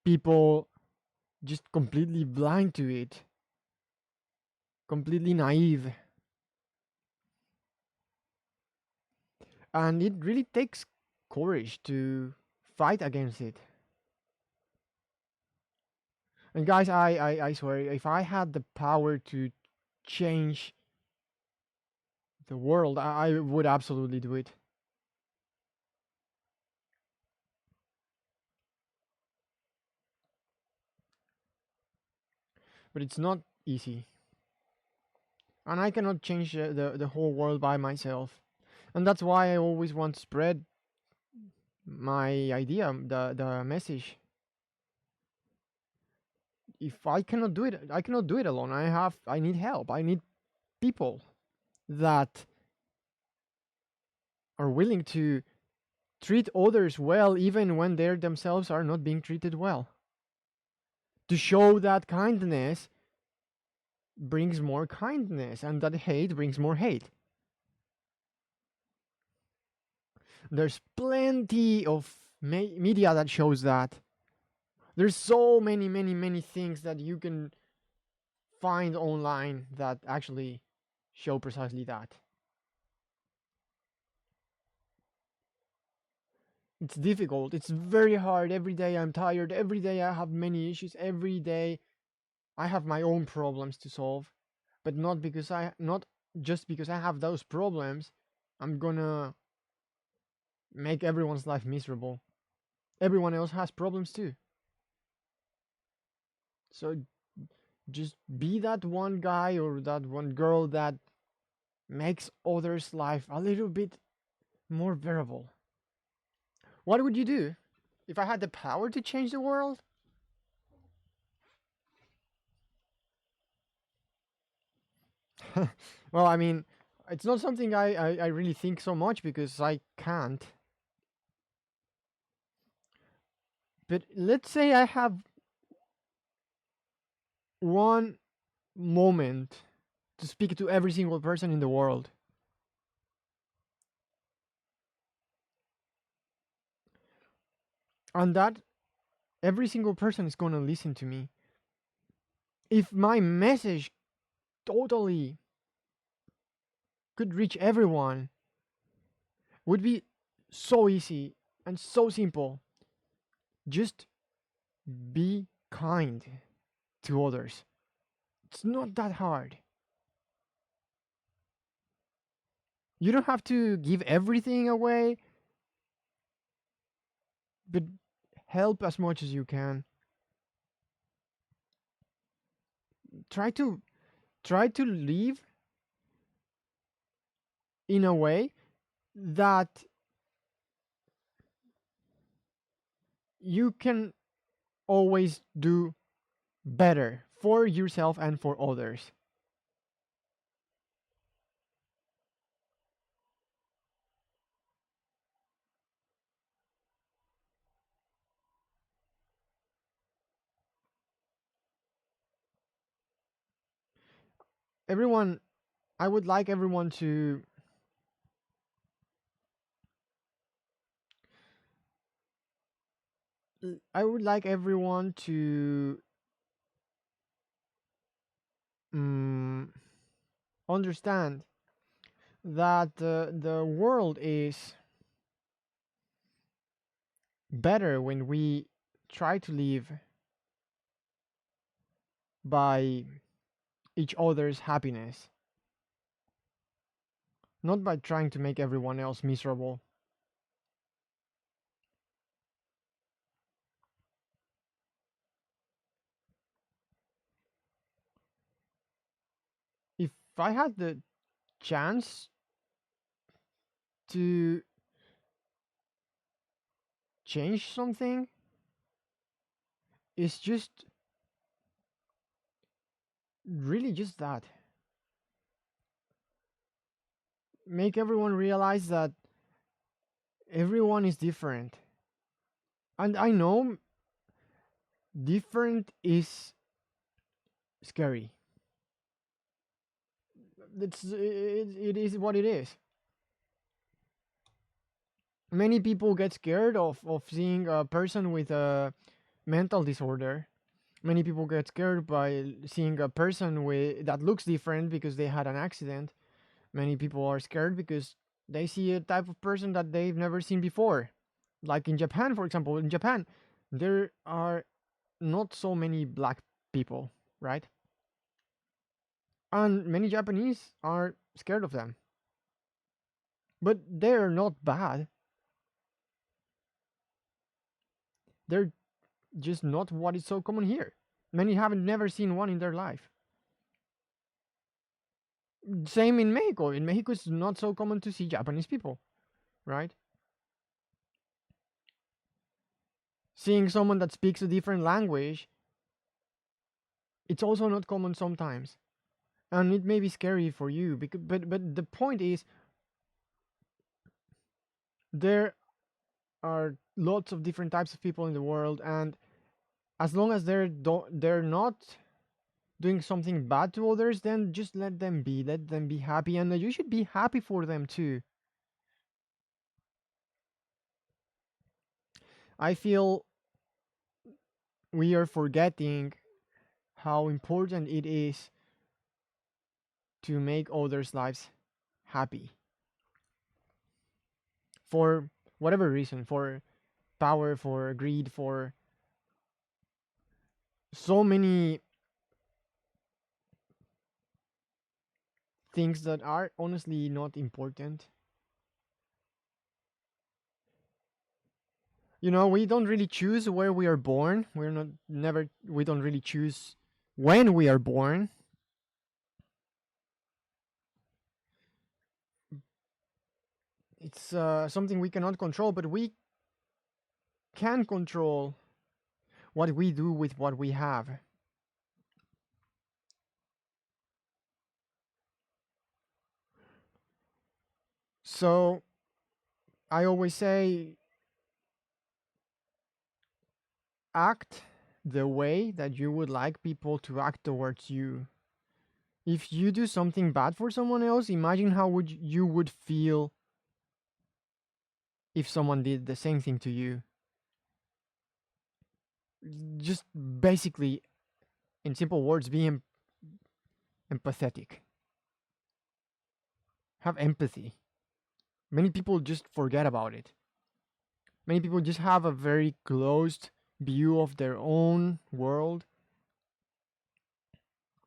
people just completely blind to it, completely naive. And it really takes courage to fight against it. And guys, I swear, if I had the power to change the world, I would absolutely do it. But it's not easy. And I cannot change the whole world by myself. And that's why I always want to spread my idea, the message. If I cannot do it, I cannot do it alone. I need help. I need people that are willing to treat others well even when they themselves are not being treated well. To show that kindness brings more kindness and that hate brings more hate. There's plenty of media that shows that. There's so many things that you can find online that actually show precisely that. It's difficult. It's very hard. Every day I'm tired. Every day I have many issues. Every day I have my own problems to solve. But not just because I have those problems, I'm gonna make everyone's life miserable. Everyone else has problems too. So just be that one guy or that one girl that makes others' life a little bit more bearable. What would you do if I had the power to change the world? Well, I mean, it's not something I really think so much because I can't. But let's say I have one moment to speak to every single person in the world. And that every single person is going to listen to me. If my message totally could reach everyone, would be so easy and so simple. Just be kind to others. It's not that hard. You don't have to give everything away, but help as much as you can. Try to live in a way that you can always do better for yourself and for others. Everyone, I would like everyone to I would like everyone to mm, understand that the world is better when we try to live by each other's happiness, not by trying to make everyone else miserable. If I had the chance to change something, it's just really just that. Make everyone realize that everyone is different. And I know different is scary. It is what it is. Many people get scared of seeing a person with a mental disorder. Many people get scared by seeing a person with that looks different because they had an accident. Many people are scared because they see a type of person that they've never seen before. Like in Japan, for example, in Japan, there are not so many black people, right? And many Japanese are scared of them. But they're not bad. They're just not what is so common here. Many haven't never seen one in their life. Same in Mexico. In Mexico, it's not so common to see Japanese people, right? Seeing someone that speaks a different language, it's also not common sometimes, and it may be scary for you. Because, but the point is, there are lots of different types of people in the world, and as long as they're not doing something bad to others, then just let them be happy, and you should be happy for them too. I feel we are forgetting how important it is to make others' lives happy for whatever reason, for power, for greed, for so many things that are honestly not important. You know, we don't really choose where we are born. We don't really choose when we are born. It's something we cannot control, but we can control what we do with what we have. So I always say, act the way that you would like people to act towards you. If you do something bad for someone else, imagine how would you would feel if someone did the same thing to you. Just basically, in simple words, be empathetic. Have empathy. Many people just forget about it. Many people just have a very closed view of their own world.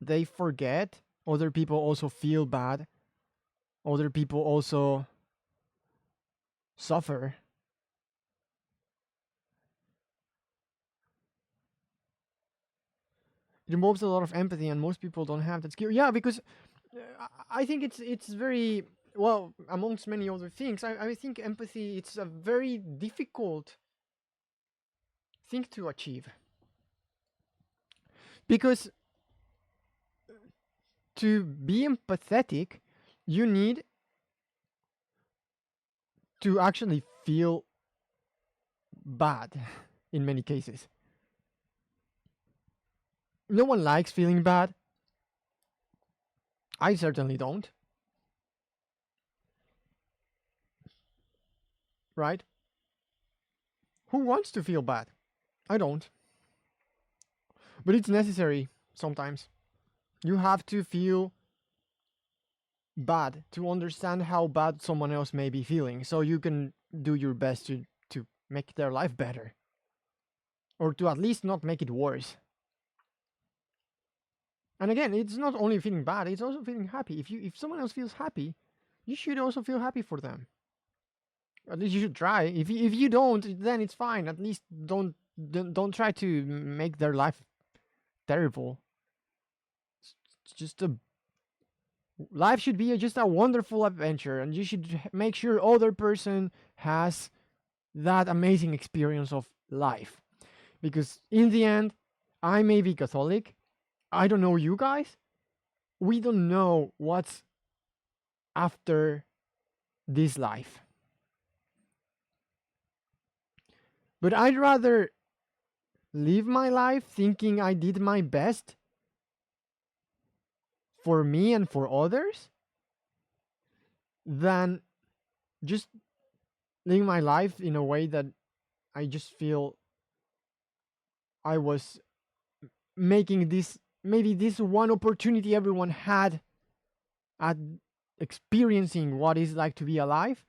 They forget other people also feel bad. Other people also suffer. It involves a lot of empathy, and most people don't have that skill. Yeah, because I think it's very well, amongst many other things. I think empathy, it's a very difficult thing to achieve, because to be empathetic, you need to actually feel bad in many cases. No one likes feeling bad. I certainly don't. Right? Who wants to feel bad? I don't. But it's necessary sometimes. You have to feel bad to understand how bad someone else may be feeling, so you can do your best to make their life better, or to at least not make it worse. And again, it's not only feeling bad, it's also feeling happy. If someone else feels happy, you should also feel happy for them. At least you should try. If you don't, then it's fine. At least don't try to make their life terrible. It's just a life should be just a wonderful adventure, and you should make sure other person has that amazing experience of life. Because in the end, I may be Catholic. I don't know you guys. We don't know what's after this life. But I'd rather live my life thinking I did my best for me and for others than just living my life in a way that I just feel I was making this, maybe this one opportunity everyone had at experiencing what it's like to be alive,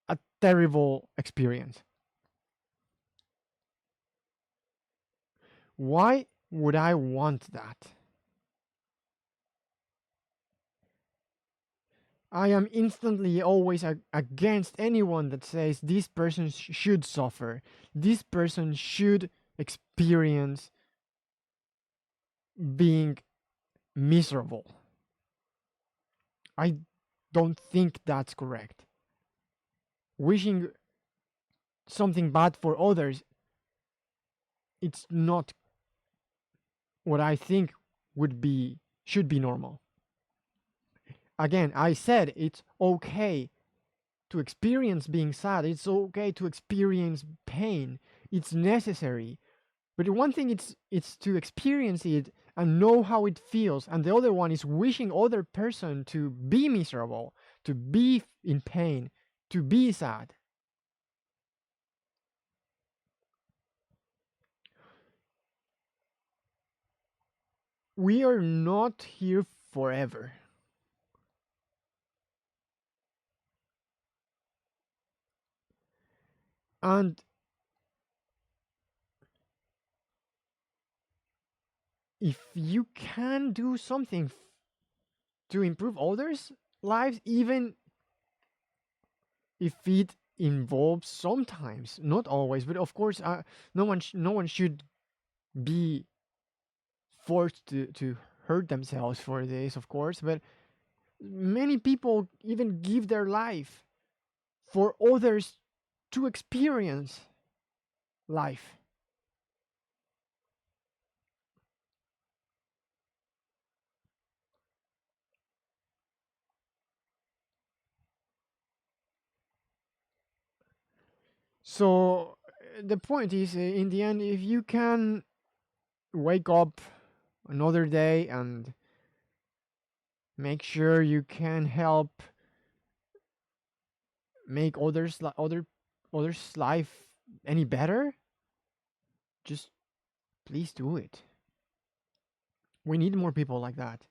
a terrible experience. Why would I want that? I am instantly always against anyone that says this person should suffer. This person should experience being miserable. I don't think that's correct. Wishing something bad for others, it's not what I think should be normal. Again, I said it's okay to experience being sad. It's okay to experience pain. It's necessary. But one thing it's to experience it and know how it feels, and the other one is wishing other person to be miserable, to be in pain, to be sad. We are not here forever. And if you can do something to improve others' lives, even if it involves sometimes, not always, but of course, no one should be forced to hurt themselves for this, of course. But many people even give their life for others to experience life. So the point is, in the end, if you can wake up another day and make sure you can help make others life any better, just please do it. We need more people like that.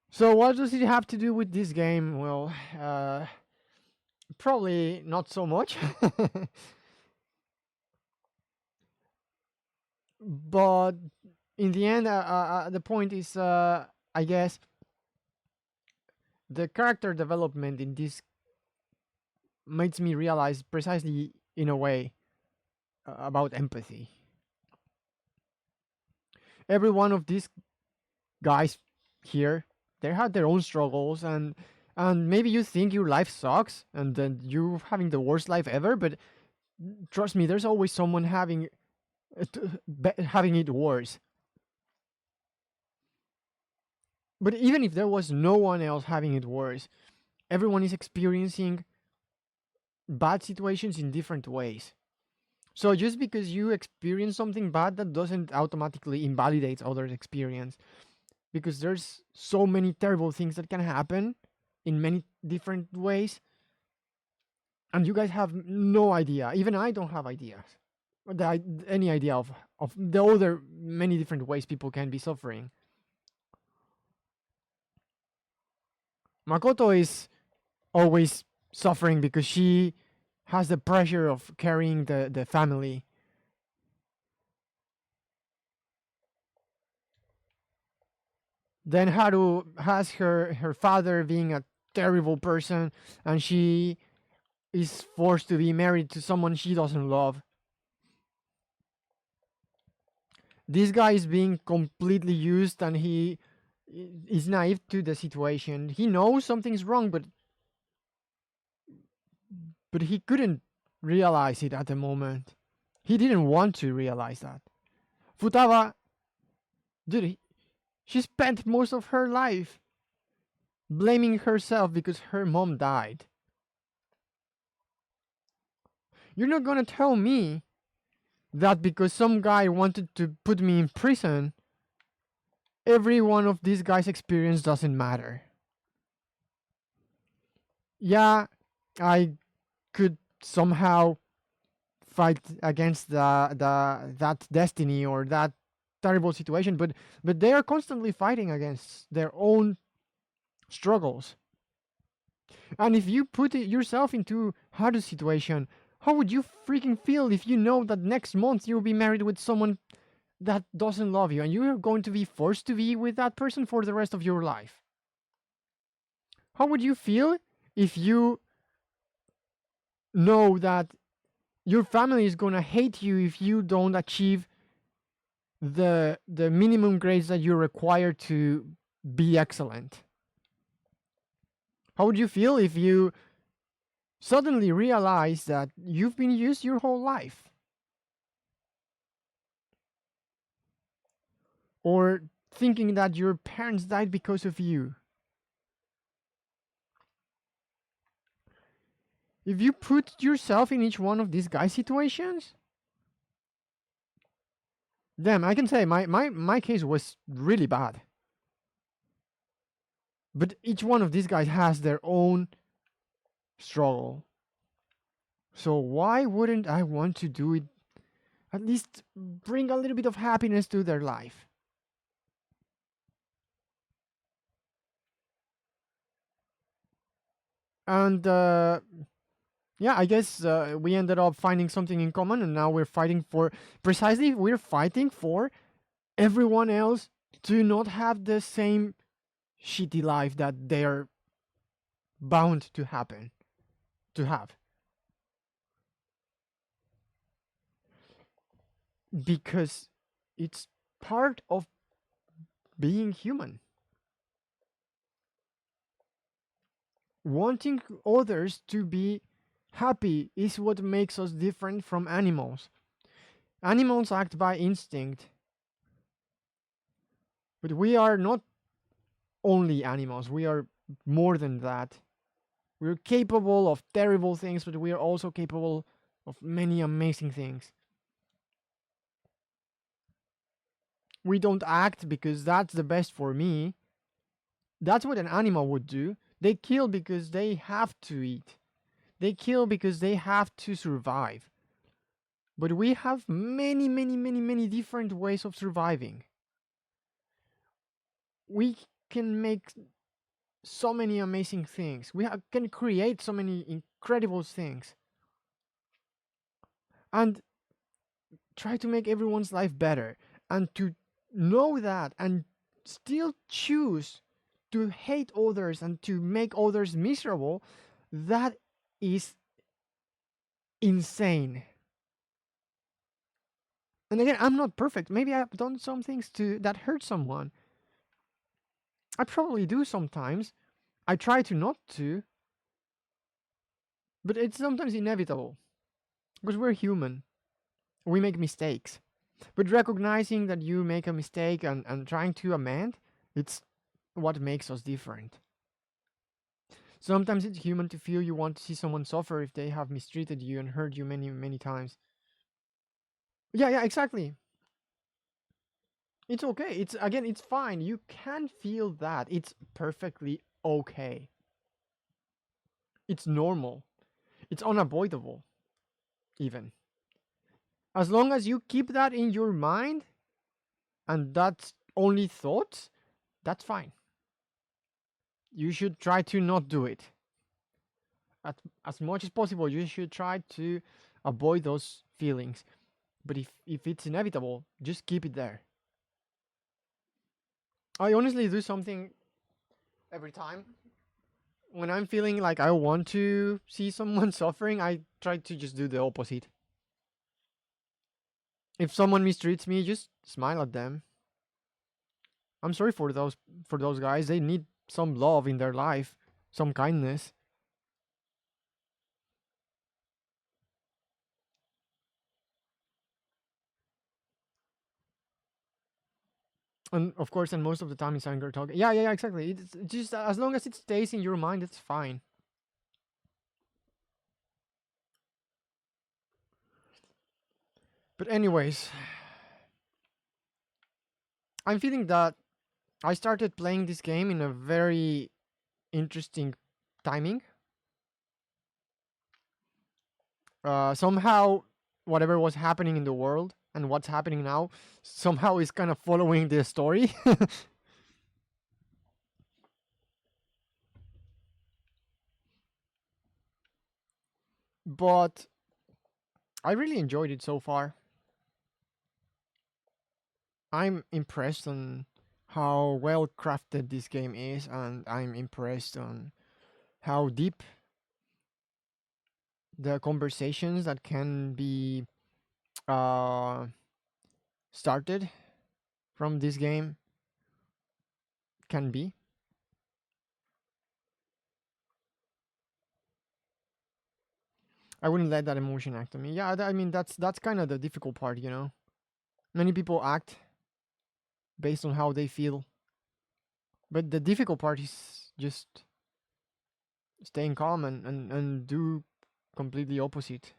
So what does it have to do with this game? Well, probably not so much. But in the end, the point is, I guess, the character development in this makes me realize precisely in a way about empathy. Every one of these guys here, they had their own struggles, and maybe you think your life sucks and then you're having the worst life ever, but trust me, there's always someone having it worse. But even if there was no one else having it worse, everyone is experiencing bad situations in different ways. So just because you experience something bad, that doesn't automatically invalidate others' experience, because there's so many terrible things that can happen in many different ways, and you guys have no idea. Even I don't have ideas, any idea of the other many different ways people can be suffering. Makoto is always suffering because she has the pressure of carrying the family. Then Haru has her father being a terrible person, and she is forced to be married to someone she doesn't love. This guy is being completely used, and he is naive to the situation. He knows something's wrong, but he couldn't realize it at the moment. He didn't want to realize that. Futaba, dude, she spent most of her life blaming herself because her mom died. You're not gonna tell me that because some guy wanted to put me in prison, every one of these guys' experience doesn't matter. Yeah, I could somehow fight against that destiny or that terrible situation, but they are constantly fighting against their own struggles. And if you put yourself into Haru's situation, how would you freaking feel if you know that next month you'll be married with someone that doesn't love you and you're going to be forced to be with that person for the rest of your life? How would you feel if you know that your family is going to hate you if you don't achieve the minimum grades that you're required to be excellent? How would you feel if you suddenly realize that you've been used your whole life? Or thinking that your parents died because of you? If you put yourself in each one of these guy situations, damn, I can say my case was really bad. But each one of these guys has their own struggle. So why wouldn't I want to do it? At least bring a little bit of happiness to their life. And yeah, I guess we ended up finding something in common, and now we're fighting for everyone else to not have the same shitty life that they're bound to have, because it's part of being human. Wanting others to be happy is what makes us different from animals. Animals act by instinct, but we are not only animals, we are more than that. We're capable of terrible things, but we are also capable of many amazing things. We don't act because that's the best for me. That's what an animal would do. They kill because they have to eat. They kill because they have to survive. But we have many, many, many, many different ways of surviving. We can make so many amazing things. We can create so many incredible things. And try to make everyone's life better. And to know that and still choose to hate others and to make others miserable, that is insane. And again, I'm not perfect. Maybe I've done some things that hurt someone. I probably do sometimes. I try to not to, but it's sometimes inevitable because we're human. We make mistakes. But recognizing that you make a mistake and trying to amend, it's what makes us different. Sometimes it's human to feel you want to see someone suffer if they have mistreated you and hurt you many, many times. Yeah, exactly. It's okay. It's fine. You can feel that. It's perfectly okay. It's normal. It's unavoidable, even. As long as you keep that in your mind and that's only thoughts, that's fine. You should try to not do it. as much as possible, you should try to avoid those feelings. But if it's inevitable, just keep it there. I honestly do something every time when I'm feeling like I want to see someone suffering. I try to just do the opposite. If someone mistreats me, just smile at them. I'm sorry for those guys. They need some love in their life, some kindness. And of course, and most of the time it's anger talk. Yeah, yeah, yeah, exactly. It's just as long as it stays in your mind, it's fine. But anyways, I'm feeling that I started playing this game in a very interesting timing. Somehow, whatever was happening in the world and what's happening now somehow is kind of following the story. But I really enjoyed it so far. I'm impressed on how well crafted this game is, and I'm impressed on how deep the conversations that can be uh, started from this game can be. I wouldn't let that emotion act on me. Yeah, I mean that's kind of the difficult part, you know. Many people act based on how they feel, but the difficult part is just staying calm and do completely opposite.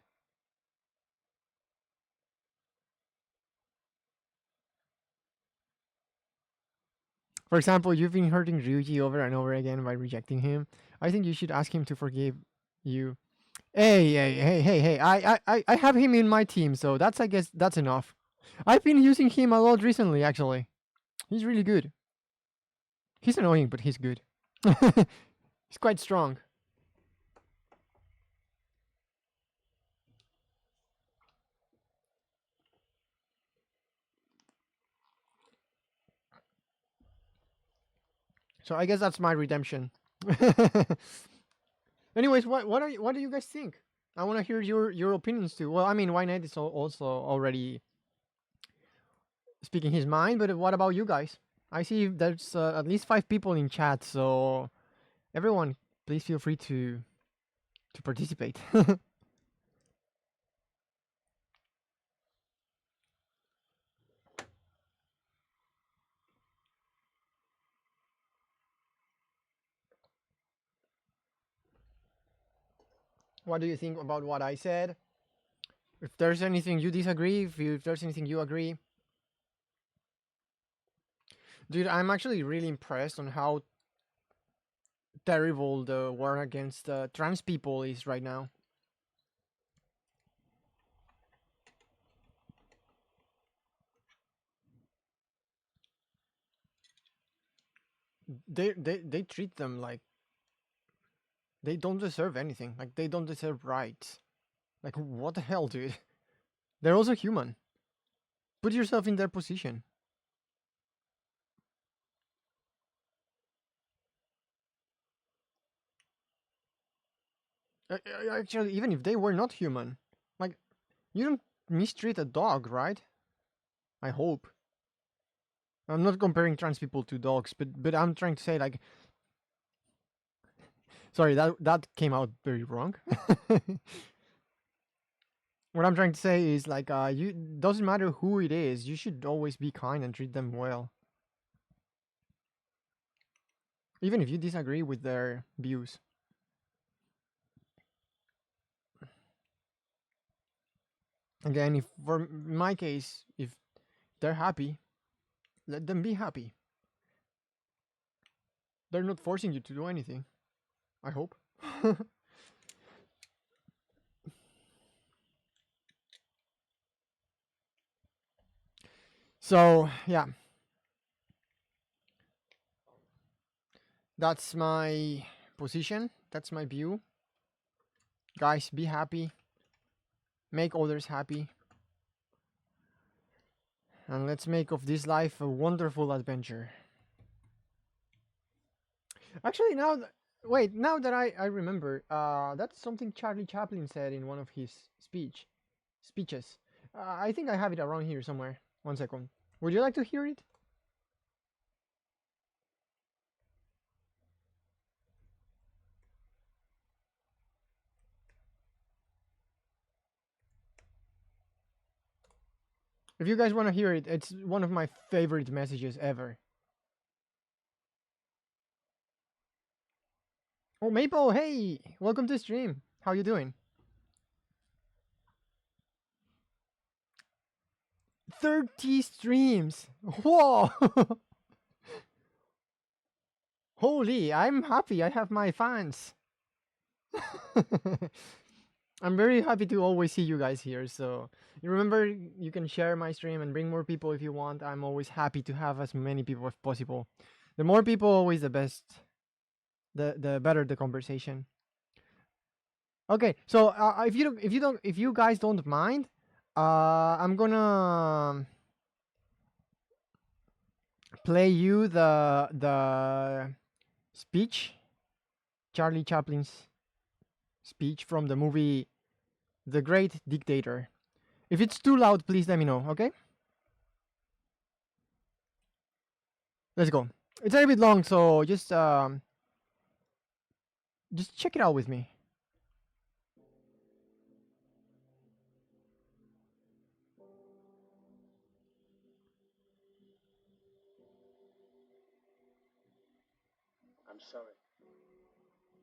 For example, you've been hurting Ryuji over and over again by rejecting him. I think you should ask him to forgive you. Hey, hey, hey, hey, hey! I have him in my team, so that's I guess that's enough. I've been using him a lot recently, actually. He's really good. He's annoying, but he's good. He's quite strong. So I guess that's my redemption. Anyways, what do you guys think? I want to hear your opinions too. Well, I mean, Wynette is also already speaking his mind, but what about you guys? I see there's at least 5 people in chat, so everyone, please feel free to participate. What do you think about what I said? If there's anything you disagree, if there's anything you agree, dude, I'm actually really impressed on how terrible the war against trans people is right now. They treat them like they don't deserve anything. Like they don't deserve rights. Like what the hell, dude? They're also human. Put yourself in their position. Actually, even if they were not human, like you don't mistreat a dog, right? I hope. I'm not comparing trans people to dogs, but I'm trying to say like, sorry, that came out very wrong. What I'm trying to say is like, you doesn't matter who it is, you should always be kind and treat them well, even if you disagree with their views. Again, if for my case, if they're happy, let them be happy. They're not forcing you to do anything. I hope. So yeah, that's my position. That's my view. Guys, be happy. Make others happy. And let's make of this life a wonderful adventure. Actually, now that I remember, that's something Charlie Chaplin said in one of his speeches. I think I have it around here somewhere. One second. Would you like to hear it? If you guys want to hear it, it's one of my favorite messages ever. Oh, Maple, hey! Welcome to stream. How you doing? 30 streams! Whoa! Holy, I'm happy. I have my fans. I'm very happy to always see you guys here. So you remember, you can share my stream and bring more people if you want. I'm always happy to have as many people as possible. The more people, always the best. The better the conversation. Okay, so if you guys don't mind, I'm gonna play you the speech, Charlie Chaplin's speech from the movie The Great Dictator. If it's too loud, please let me know, okay? Let's go. It's a little bit long, so just check it out with me. I'm sorry.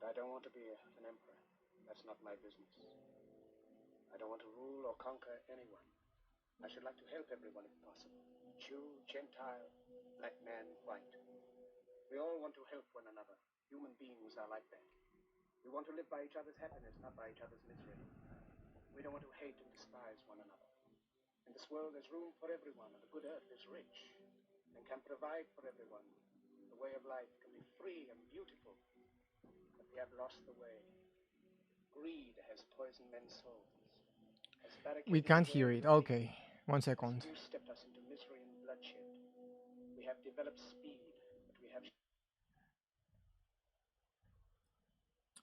I don't want to be an emperor. That's not my business. I don't want to rule or conquer anyone. I should like to help everyone if possible. Jew, Gentile, black man, white. We all want to help one another. Human beings are like that. We want to live by each other's happiness, not by each other's misery. We don't want to hate and despise one another. In this world, there's room for everyone, and the good earth is rich and can provide for everyone. The way of life can be free and beautiful, but we have lost the way. Greed has poisoned men's souls. We can't hear it. Okay, 1 second. You stepped us into misery and bloodshed. We have developed speed, but we have...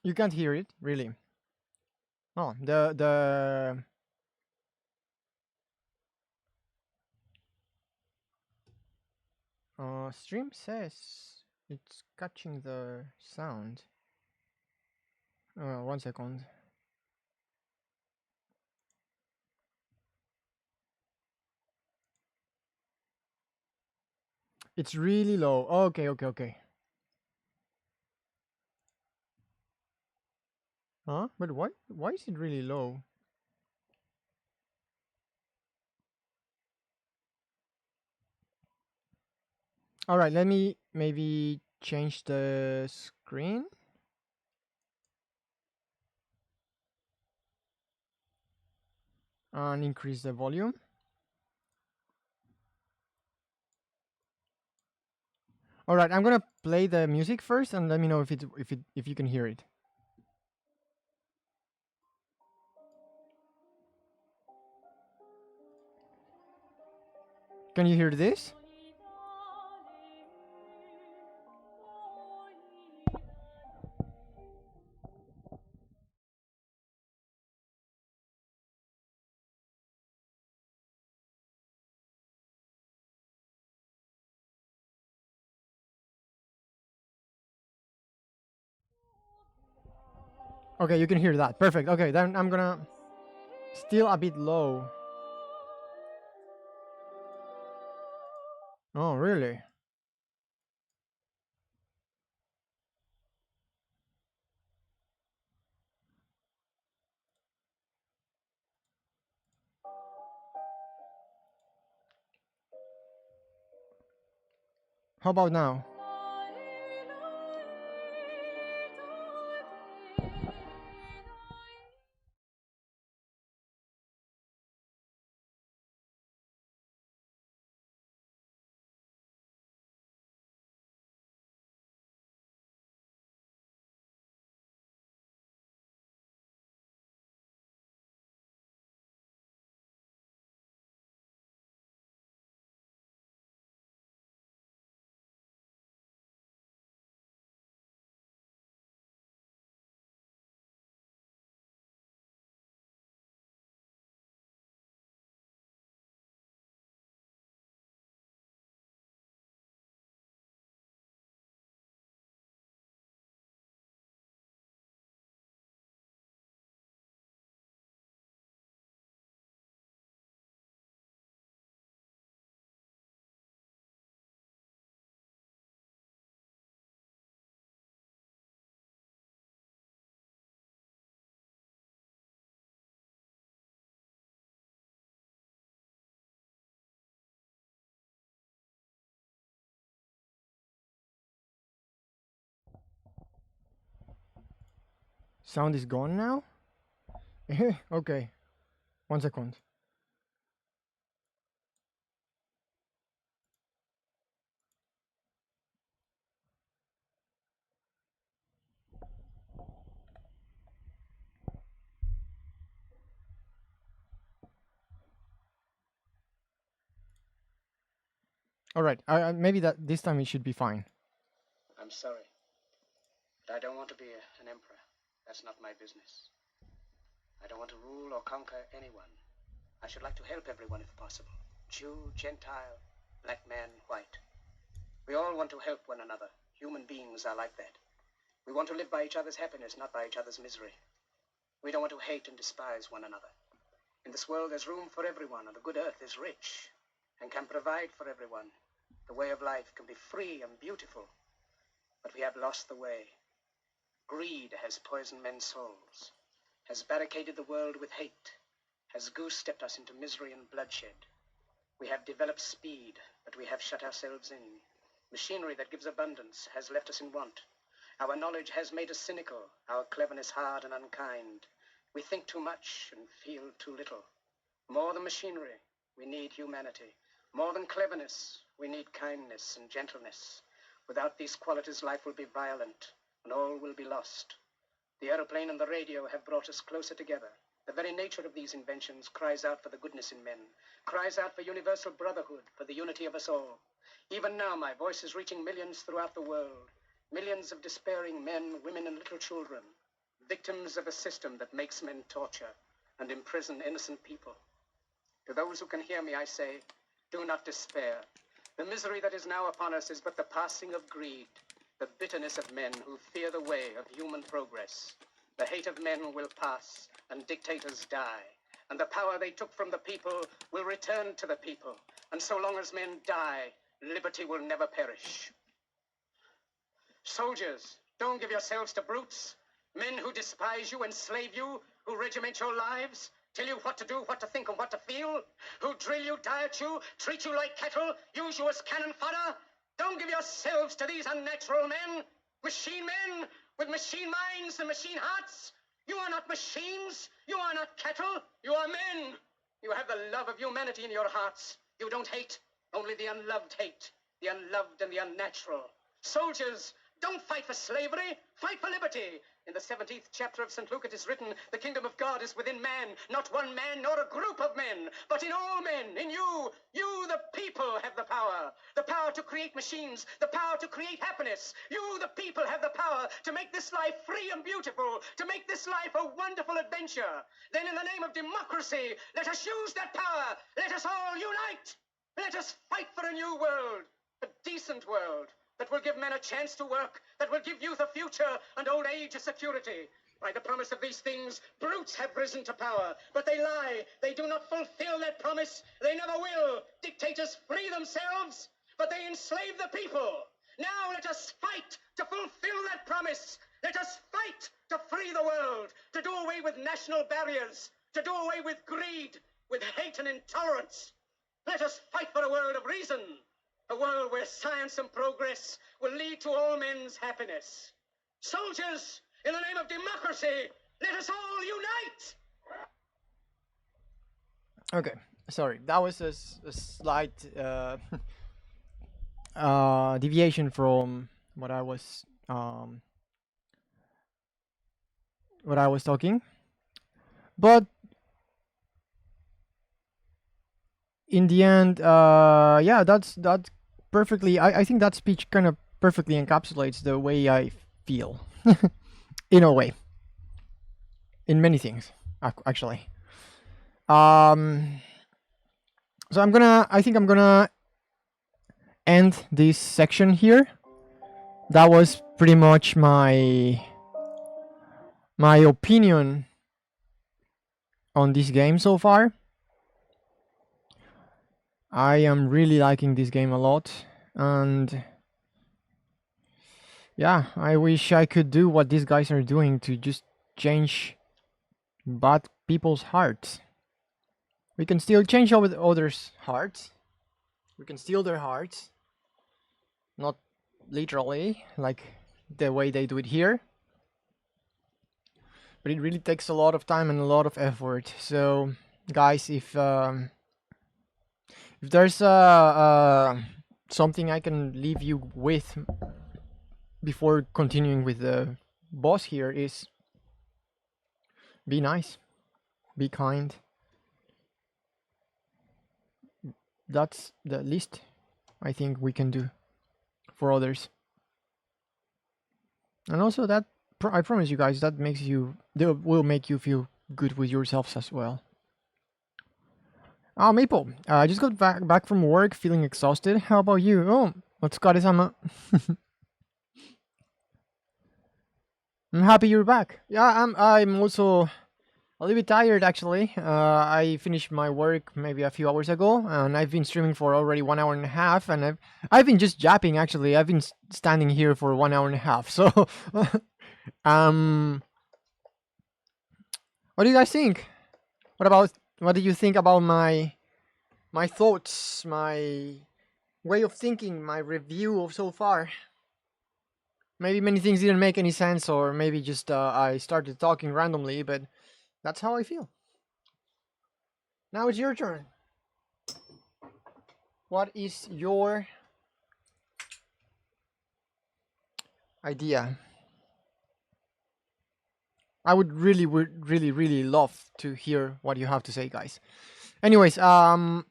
You can't hear it, really. Oh, stream says it's catching the sound. 1 second. It's really low. Okay. Huh? But why is it really low? All right, let me maybe change the screen. And increase the volume. All right, I'm gonna play the music first, and let me know if you can hear it. Can you hear this? Okay, you can hear that. Perfect. Okay, then I'm gonna still a bit low. Oh, really? How about now? Sound is gone now? Okay. 1 second. Alright, maybe that this time it should be fine. I'm sorry, but I don't want to be an emperor. That's not my business. I don't want to rule or conquer anyone. I should like to help everyone if possible. Jew, Gentile, black man, white. We all want to help one another. Human beings are like that. We want to live by each other's happiness, not by each other's misery. We don't want to hate and despise one another. In this world there's room for everyone, and the good earth is rich and can provide for everyone. The way of life can be free and beautiful, but we have lost the way. Greed has poisoned men's souls, has barricaded the world with hate, has goose-stepped us into misery and bloodshed. We have developed speed, but we have shut ourselves in. Machinery that gives abundance has left us in want. Our knowledge has made us cynical, our cleverness hard and unkind. We think too much and feel too little. More than machinery, we need humanity. More than cleverness, we need kindness and gentleness. Without these qualities, life will be violent, and all will be lost. The aeroplane and the radio have brought us closer together. The very nature of these inventions cries out for the goodness in men, cries out for universal brotherhood, for the unity of us all. Even now, my voice is reaching millions throughout the world, millions of despairing men, women, and little children, victims of a system that makes men torture and imprison innocent people. To those who can hear me, I say, do not despair. The misery that is now upon us is but the passing of greed, the bitterness of men who fear the way of human progress. The hate of men will pass, and dictators die, and the power they took from the people will return to the people. And so long as men die, liberty will never perish. Soldiers, don't give yourselves to brutes, men who despise you, enslave you, who regiment your lives, tell you what to do, what to think, and what to feel, who drill you, diet you, treat you like cattle, use you as cannon fodder. Don't give yourselves to these unnatural men, machine men with machine minds and machine hearts. You are not machines. You are not cattle. You are men. You have the love of humanity in your hearts. You don't hate, only the unloved hate, the unloved and the unnatural. Soldiers, don't fight for slavery, fight for liberty. In the 17th chapter of St. Luke it is written, the kingdom of God is within man, not one man nor a group of men, but in all men, in you. You, the people, have the power to create machines, the power to create happiness. You, the people, have the power to make this life free and beautiful, to make this life a wonderful adventure. Then in the name of democracy, let us use that power. Let us all unite. Let us fight for a new world, a decent world, that will give men a chance to work, that will give youth a future and old age a security. By the promise of these things, brutes have risen to power, but they lie. They do not fulfill that promise. They never will. Dictators free themselves, but they enslave the people. Now let us fight to fulfill that promise. Let us fight to free the world, to do away with national barriers, to do away with greed, with hate and intolerance. Let us fight for a world of reason, a world where science and progress will lead to all men's happiness. Soldiers, in the name of democracy, let us all unite! Okay, sorry, that was a slight deviation from what I was talking, but in the end, yeah, that's perfectly. I think that speech kind of perfectly encapsulates the way I feel, in a way, in many things, actually. So I think I'm gonna end this section here. That was pretty much my opinion on this game so far. I am really liking this game a lot, and yeah, I wish I could do what these guys are doing to just change bad people's hearts. We can still change others' hearts. We can steal their hearts. Not literally, like the way they do it here. but it really takes a lot of time and a lot of effort. So, guys, if there's something I can leave you with before continuing with the boss here is be nice, be kind. That's the least I think we can do for others. And also that I promise you guys that will make you feel good with yourselves as well. Oh, Maple, I just got back from work feeling exhausted. How about you? Oh, what's Kare-sama? I'm happy you're back. Yeah, I'm also a little bit tired actually. I finished my work maybe a few hours ago, and I've been streaming for already 1 hour and a half, and I've been just japping actually. I've been standing here for 1 hour and a half. So, um, what do you guys think? What do you think about my thoughts, my way of thinking, my review of so far? Maybe many things didn't make any sense, or maybe just I started talking randomly, but that's how I feel. Now it's your turn. What is your idea? I would really love to hear what you have to say, guys. Anyways, at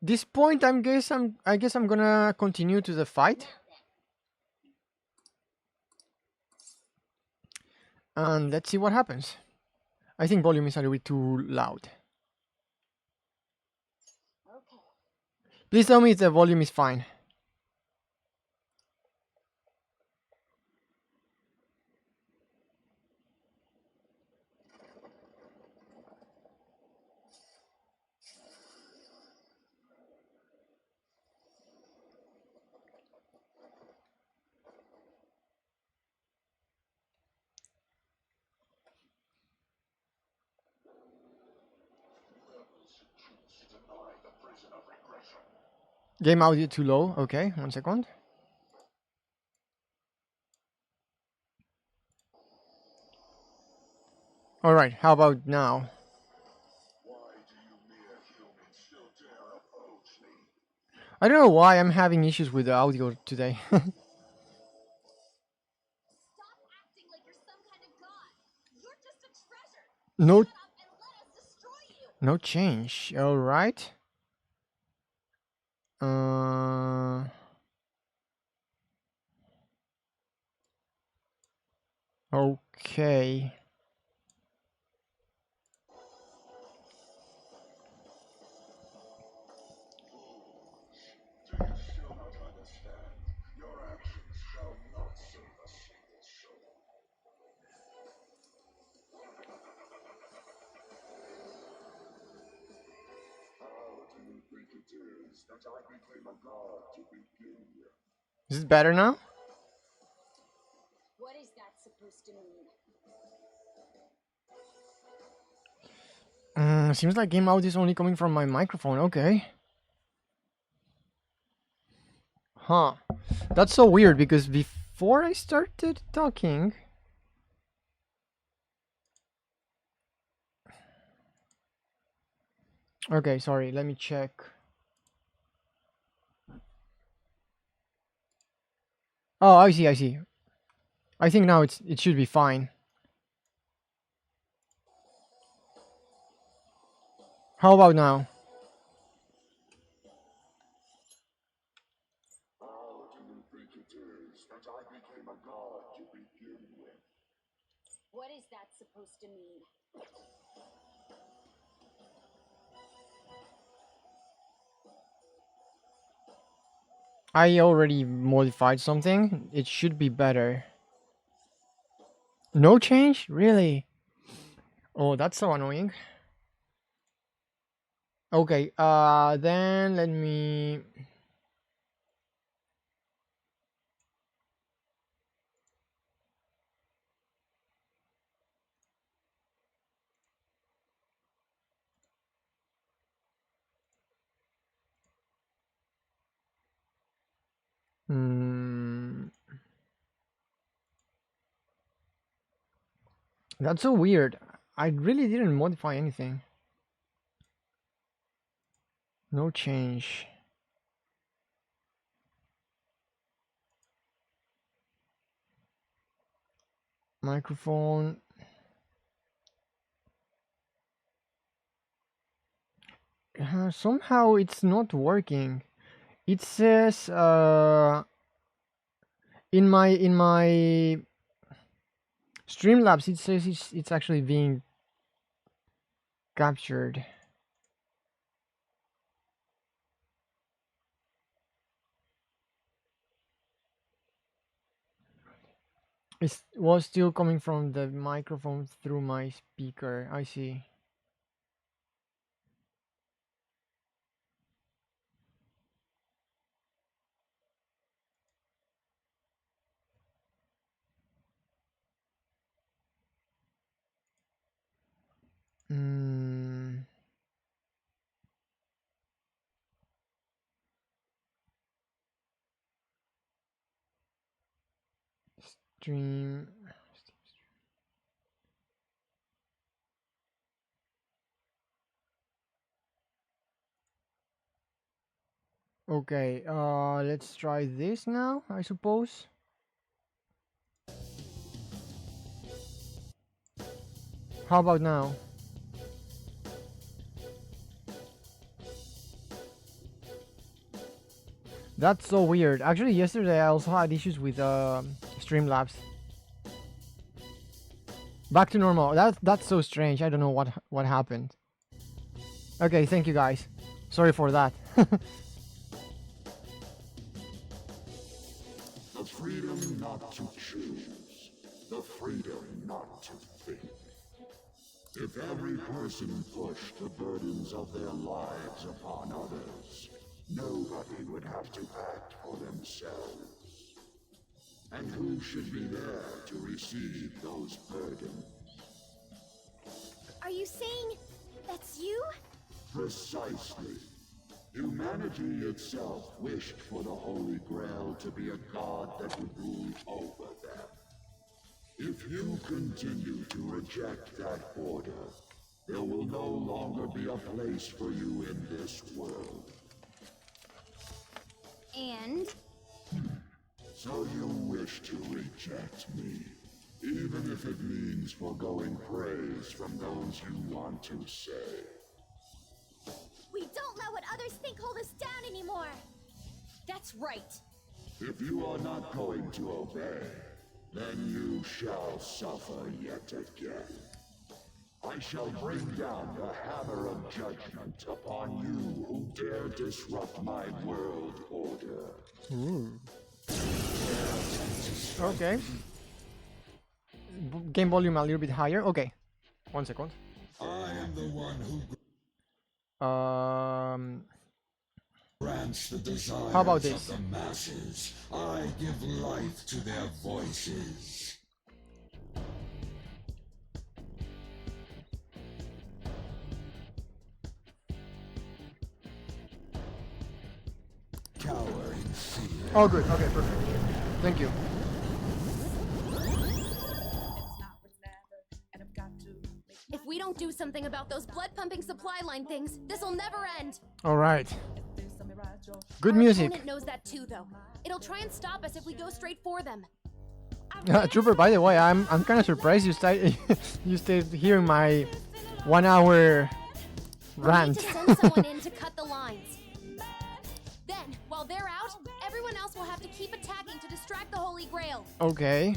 this point, I guess I'm gonna continue to the fight, and let's see what happens. I think volume is a little bit too loud. Please tell me if the volume is fine. Game audio too low. Okay, 1 second. All right, how about now? I don't know why I'm having issues with the audio today. no, no change. All right. Okay. Is it better now? What is that supposed to mean? Seems like game audio is only coming from my microphone. Okay. Huh. That's so weird because before I started talking. Okay, sorry. Let me check. Oh, I see. I see. I think now it should be fine. How about now? What is that supposed to mean? I already modified something. It should be better. No change? Really? Oh, that's so annoying. Okay, then let me. Hmm. That's so weird. I really didn't modify anything. No change. Microphone. Somehow it's not working. It says in my Streamlabs it says it's actually being captured. It was still coming from the microphone through my speaker. I see. Mm. Stream. Okay, let's try this now, I suppose. How about now? That's so weird. Actually, yesterday I also had issues with Streamlabs. Back to normal. That's so strange. I don't know what happened. Okay, thank you guys. Sorry for that. The freedom not to choose. The freedom not to think. If every person pushed the burdens of their lives upon others, nobody would have to act for themselves. And who should be there to receive those burdens? Are you saying that's you? Precisely. Humanity itself wished for the Holy Grail to be a god that would rule over them. If you continue to reject that order, there will no longer be a place for you in this world. And? So you wish to reject me, even if it means foregoing praise from those you want to say. We don't let what others think hold us down anymore! That's right! If you are not going to obey, then you shall suffer yet again. I shall bring down the hammer of judgment upon you who dare disrupt my world order. Ooh. Okay. Game volume a little bit higher. Okay. 1 second. I am the one who grants the desires How about this? of the masses. I give life to their voices. Cower in fear. Oh, good. Okay, perfect. Thank you. If we don't do something about those blood-pumping supply line things, this'll never end! All right. Good Our music. opponent knows that too, though. It'll try and stop us if we go straight for them. Trooper, by the way, I'm kind of surprised you stayed hearing my 1 hour We rant. need to send someone in to cut the lines. Then, while they're out, everyone else will have to keep attacking to distract the Holy Grail. Okay.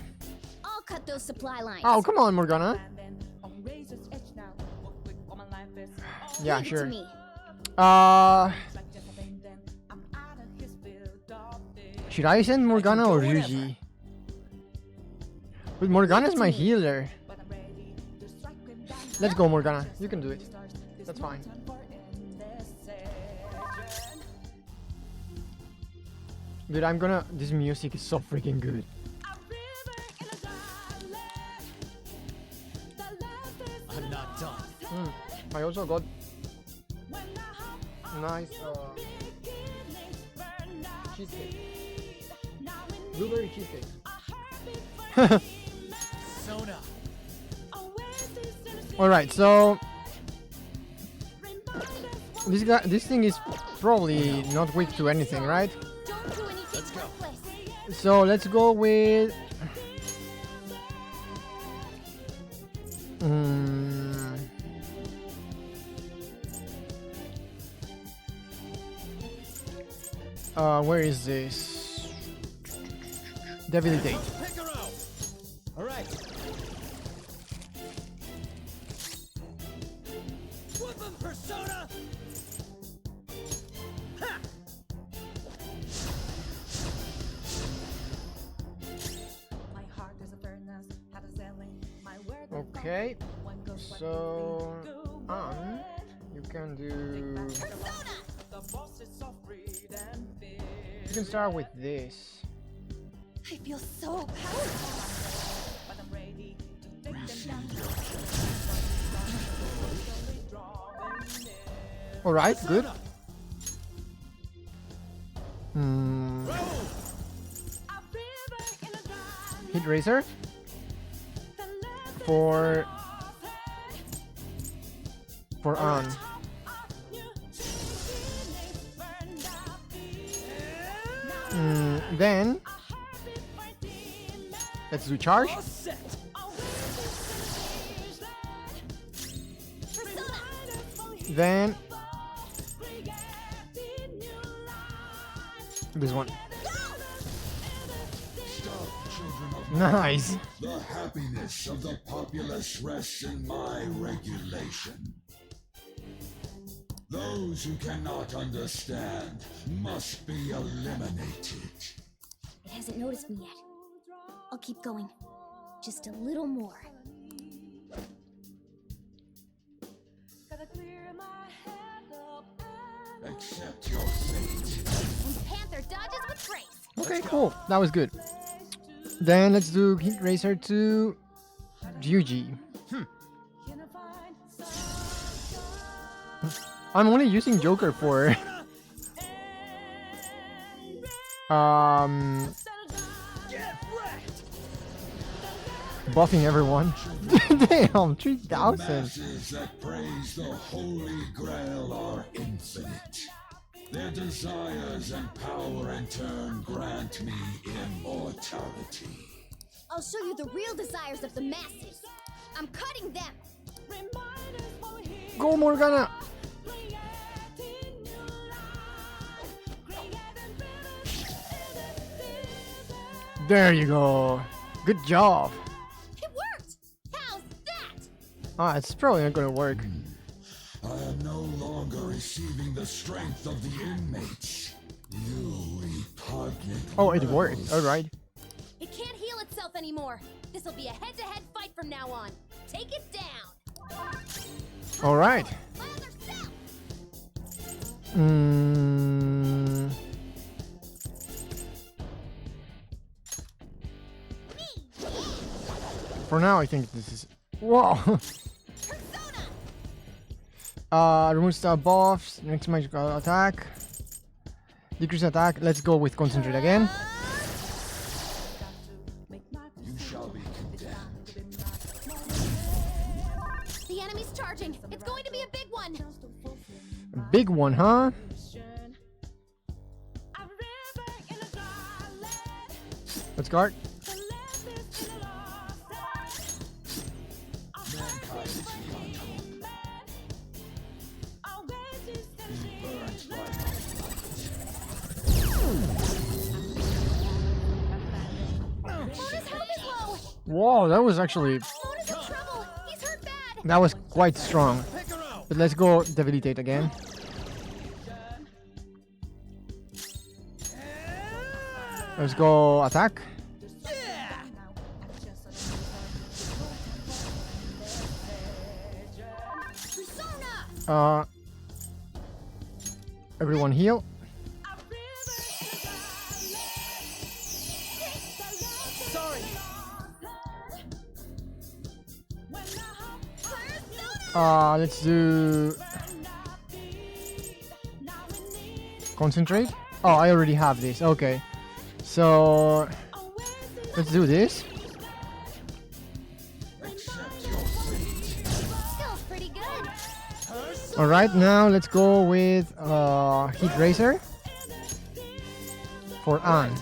I'll cut those supply lines. Oh, come on, Morgana. Yeah, Leave it to sure. me. Should I send Morgana or Ryuji? But Morgana's my healer. Let's go, Morgana. You can do it. That's fine. Dude, I'm gonna... This music is so freaking good. I'm not done. I also got nice cheesecake. Blueberry cheesecake. Sona. All right, so this thing is probably not weak to anything, right? Don't do anything reckless. So let's go with. Where is this? Debilitate. Pick her out. All right. Whoop 'em, Persona. Ha! My heart is a furnace, had a selling my word. Okay. So you can do. The boss is so free and fit. You can start with this. I feel so powerful. But I'm ready to take them down. All right, good. Hit Razor for on. Then let's do charge. All set. Then this one. Stop, children of Nice. The happiness of the populace rests in my regulation. Those who cannot understand must be eliminated. It hasn't noticed me yet. I'll keep going. Just a little more. Accept your fate. And Panther dodges with grace. Okay, cool. That was good. Then let's do Hit Razor to Ryuji. I'm only using Joker for buffing everyone. Damn, 3,000. Masses that praise the Holy Grail are infinite. Their desires and power in turn grant me immortality. I'll show you the real desires of the masses. I'm cutting them. Go Morgana. There you go. Good job. It worked. How's that? Ah, it's probably not gonna work. I am no longer receiving the strength of the inmates. You repugnant. Oh, it worked. rebels. All right. It can't heal itself anymore. This'll be a head-to-head fight from now on. Take it down. All right. My other self. For now, I think this is. Whoa. Persona. Remove star buffs. Next magical attack. Decrease attack. Let's go with concentrate again. You shall be condemned. The enemy's charging. It's going to be a big one. Big one, huh? Let's guard. Mankind is beyond hope. Be burnt by Mona's health is low. Whoa, that was actually. Mona's in trouble. He's hurt bad. That was quite strong. Pick her out. But let's go debilitate again. Let's go attack. Persona. Everyone heal. Sorry. Let's do concentrate. Oh, I already have this. Okay, so let's do this. accept your fate. pretty good. All right, now let's go with Heat Racer for Anne.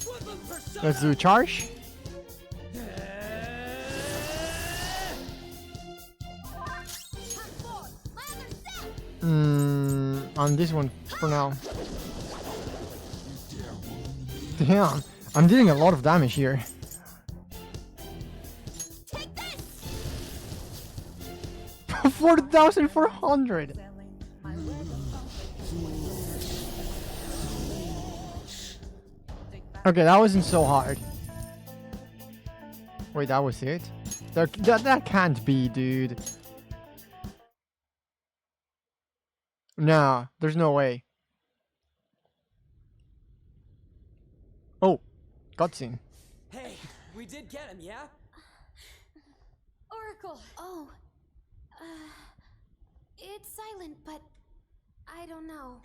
Woodland persona. Let's do charge. On this one for now. Damn, I'm dealing a lot of damage here. Take this! 4,400. Selling my rhythm function. Okay, that wasn't so hard. Wait, that was it? That can't be, dude. Nah, there's no way. Oh, cutscene. Hey, we did get him, yeah? Oracle. Oh. It's silent, but I don't know.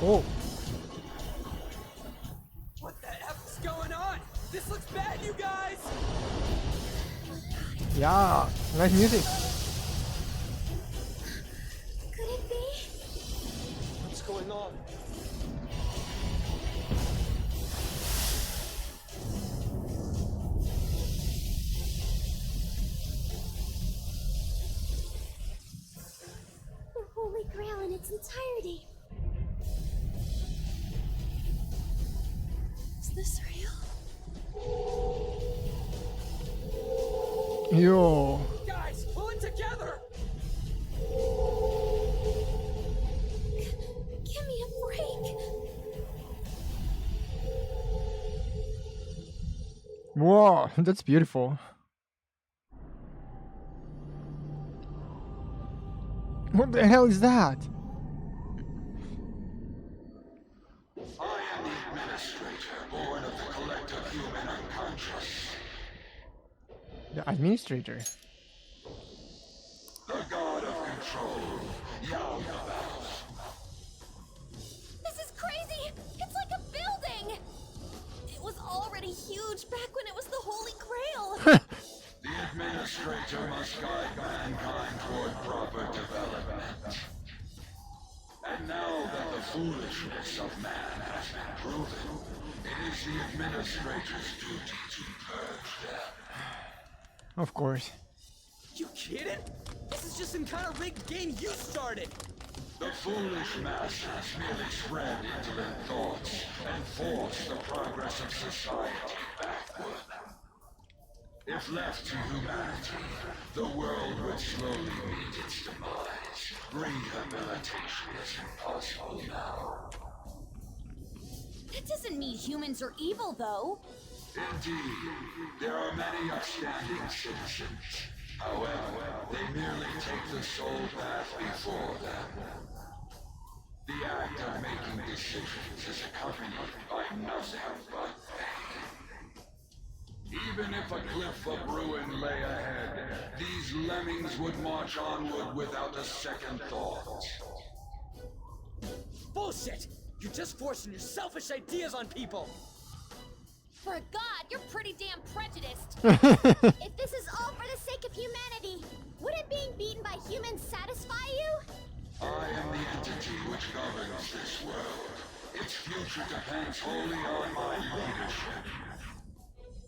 Oh, What the F is going on? This looks bad, you guys! yeah, nice music. Could it be? What's going on? The Holy Grail in its entirety. Is this real? Yo, Guys, pull it together! Give me a break. whoa, that's beautiful. What the hell is that? I am the administrator, born of the collective human unconscious. The administrator. The god of control, Yaldabaoth. This is crazy! It's like a building! It was already huge back when it was the Holy Grail! The administrator must guide mankind toward proper development. And now that the foolishness of man has been proven, it is the administrator's duty to purge them. Of course. You kidding? This is just some kind of rigged game you started! The foolish masses merely spread indolent thoughts and force the progress of society backward. If left to humanity, the world would slowly meet its demise. Rehabilitation is impossible now. That doesn't mean humans are evil, though. Indeed, there are many upstanding citizens. However, they merely take the soul path before them. The act of making decisions is accompanied by nothing but pain. Even if a cliff of ruin lay ahead, these lemmings would march onward without a second thought. Bullshit! You're just forcing your selfish ideas on people! For a god, you're pretty damn prejudiced. If this is all for the sake of humanity, wouldn't being beaten by humans satisfy you? I am the entity which governs this world. Its future depends wholly on my leadership.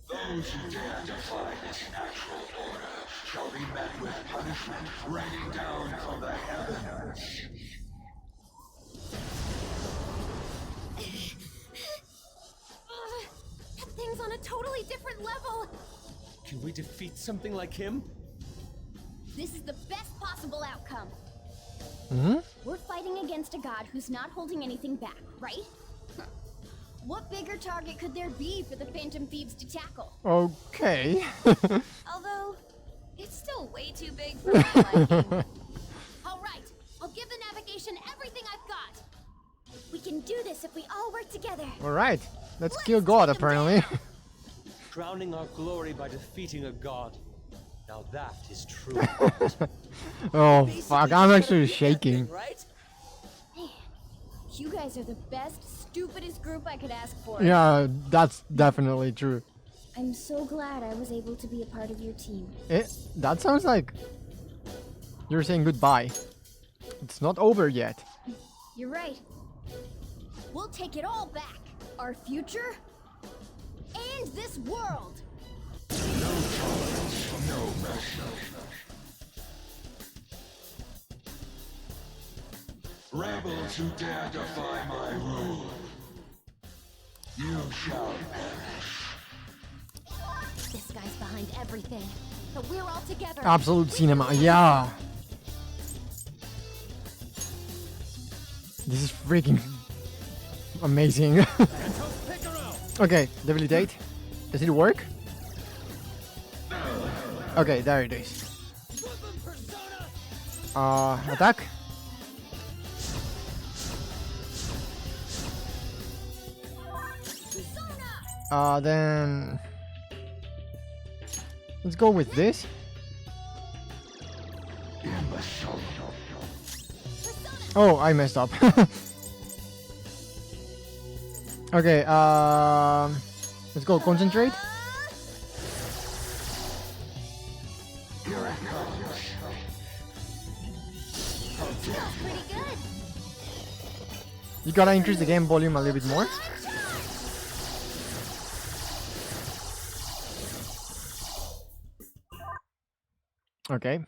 Those who dare defy this natural order shall be met with punishment raining down from the heavens. That thing's on a totally different level. Can we defeat something like him? This is the best possible outcome. Hmm? We're fighting against a god who's not holding anything back, right? What bigger target could there be for the Phantom Thieves to tackle? Okay. Although, it's still way too big for my liking. Alright, I'll give the navigation everything I've got. We can do this if we all work together. Alright, let's kill God apparently. Crowning our glory by defeating a god. Now that is true. Oh Basically, fuck! you I'm gotta actually beat that shaking. thing, right? Man, you guys are the best, stupidest group I could ask for. Yeah, that's definitely true. I'm so glad I was able to be a part of your team. That sounds like you're saying goodbye. It's not over yet. You're right. We'll take it all back. Our future and this world. Rebels who dare defy my rule, you shall perish. This guy's behind everything, but we're all together. Absolute cinema. Yeah. This is freaking amazing. Okay, debilitate. Does it work? Okay, there it is. Attack. Then let's go with this. Oh, I messed up. Okay, let's go concentrate. Smells pretty good. You gotta increase the game volume a little bit more. Okay.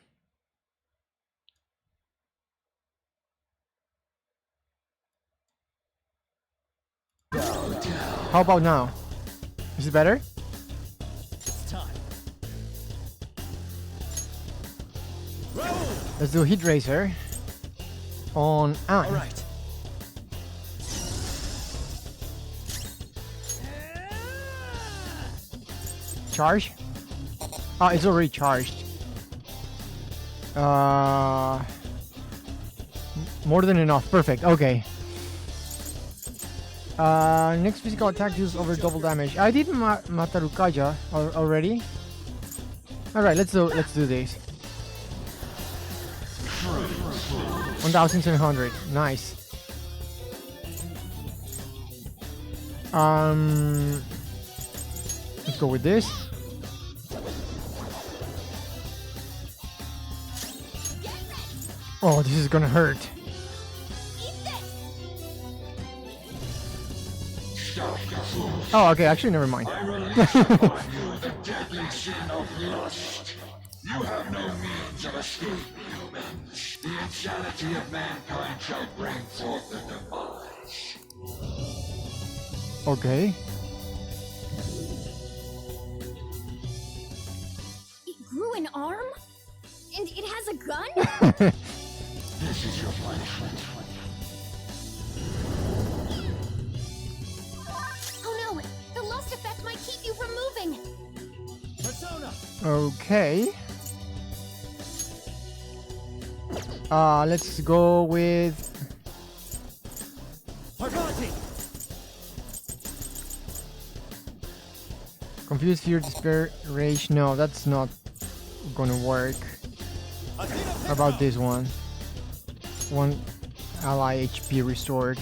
How about now? Is it better? It's time. Let's do Hit Racer on Anne. All right. Charge. It's already charged. More than enough. Perfect. Okay. Next physical attack deals over double damage. I did Matarukaja already. All right, let's do this. 1,700. Nice. Let's go with this. Oh, this is gonna hurt. Oh, okay, actually, never mind. I release upon you the deadly sin of lust. You have no means of escape, humans. The insanity of mankind shall bring forth the demise. Okay. It grew an arm? And it has a gun? This is your punishment. Oh no! The lust effect might keep you from moving! Persona. Okay. Let's go with Parvati. Confused Fear, Despair, Rage. No, that's not gonna work. How about this one? One ally HP restored.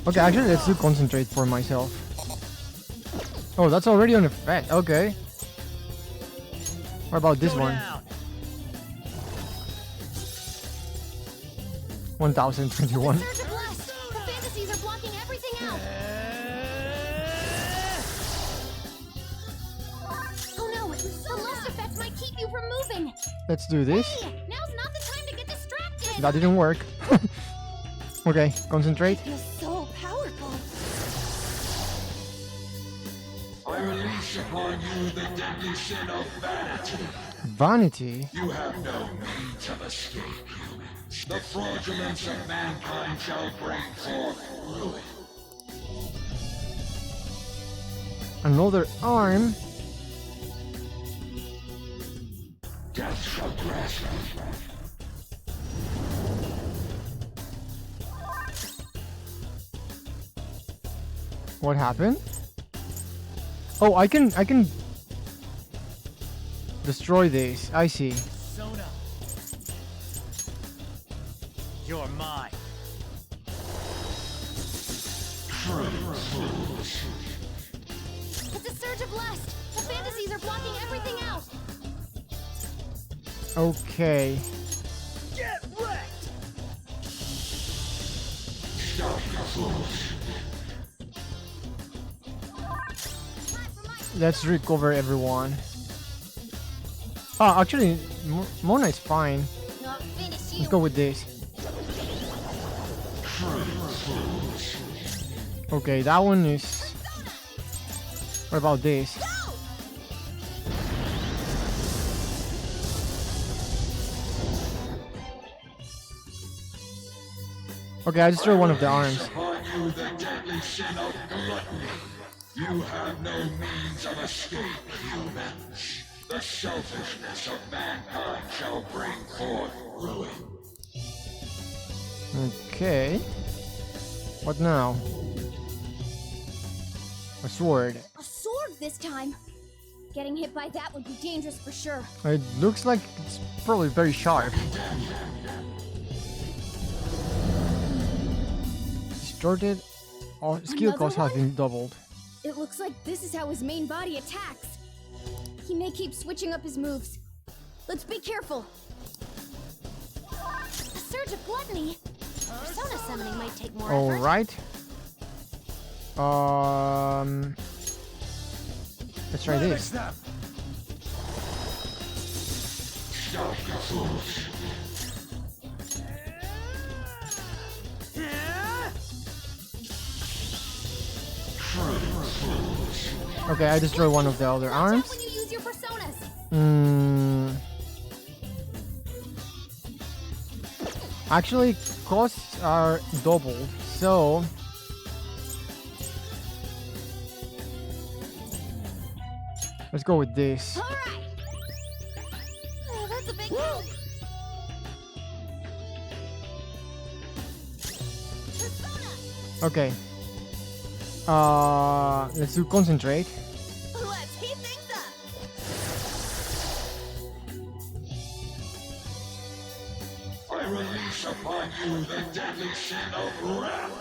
Okay, actually, let's do Concentrate for myself. Oh, that's already on effect. Okay. What about this Go one? down. 1,021. Surge of lust! The fantasies are blocking everything out! Oh no! The lust effect might keep you from moving! Let's do this. Hey! Now's not the time to get distracted! That didn't work. Okay, concentrate. You're so powerful! I release upon you the deadly sin of vanity. Vanity. You have no means of escape, humans. The fraudulence of mankind shall bring forth ruin. Another arm. Death shall grasp you. What happened? Oh, I can destroy this. I see. Sona. You're mine. It's a surge of lust. The fantasies are blocking everything out. Okay. Get wrecked! Let's recover everyone. Ah, actually, Mona is fine. Not finish you. Let's go with this. Okay, that one is... What about this? Okay, I destroyed one of the arms. Upon you the deadly sin of gluttony. You have no means of escape, humans. The selfishness of mankind shall bring forth ruin. Okay. What now? A sword. A sword this time. Getting hit by that would be dangerous for sure. It looks like it's probably very sharp. Distorted. Oh, skill Another cost has one? been doubled. It looks like this is how his main body attacks. He may keep switching up his moves. Let's be careful. A surge of gluttony. Persona summoning might take more All effort. right. Let's try this. Okay, I destroyed one of the other Watch out arms. when you use your personas. Actually, costs are doubled, so let's go with this. All right. Oh, that's a big help. Persona. Okay. Let's do concentrate. Let's heat things up. I release upon you the deadly sin of wrath.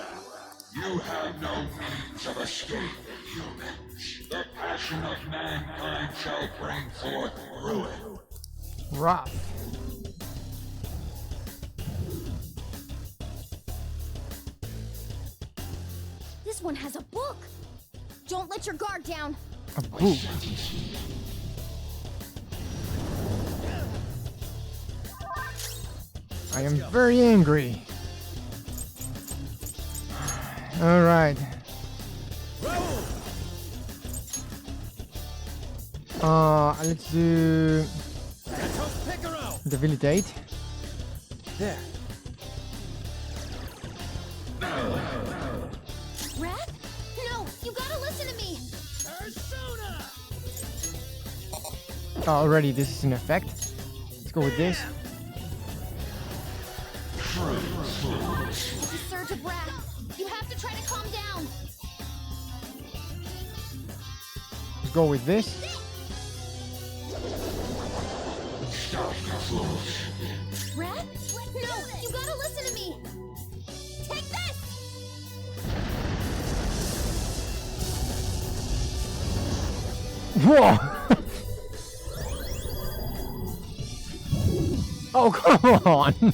You have no means of escape, humans. The passion of mankind shall bring forth ruin. Wrath. This one has a book. Don't let your guard down. A book. I am very angry. All right. Let's do debilitate. There. Wrath? No, you gotta listen to me. Persona! Already, this is in effect. Let's go with this. It's a surge of wrath. You have to try to calm down. Let's go with this. Wrath? No, you gotta listen to me. Take this. Whoa! Oh, come on! The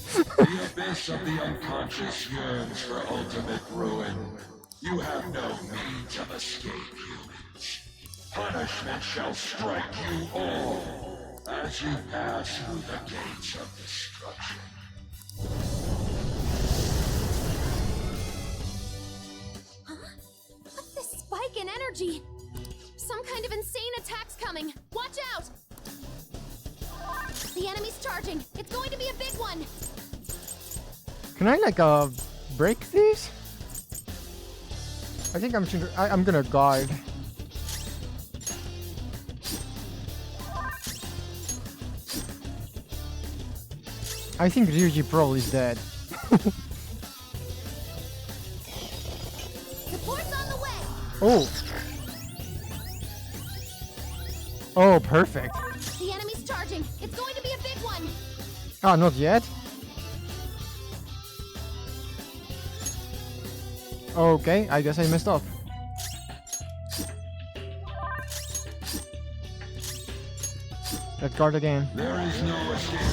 abyss of the unconscious yearns for ultimate ruin. You have no means of escape, humans. Punishment shall strike you all as you pass through the gates of destruction. What's this spike in energy? Some kind of insane attack's coming. Watch out! The enemy's charging. It's going to be a big one. Can I like break these? I think I'm gonna guard. I think Ryuji probably is dead. Support's on the way. Oh. Oh, perfect. The enemy's charging. It's going to be a big one. Ah, not yet. Okay, I guess I messed up. Let's guard again. There is no escaping.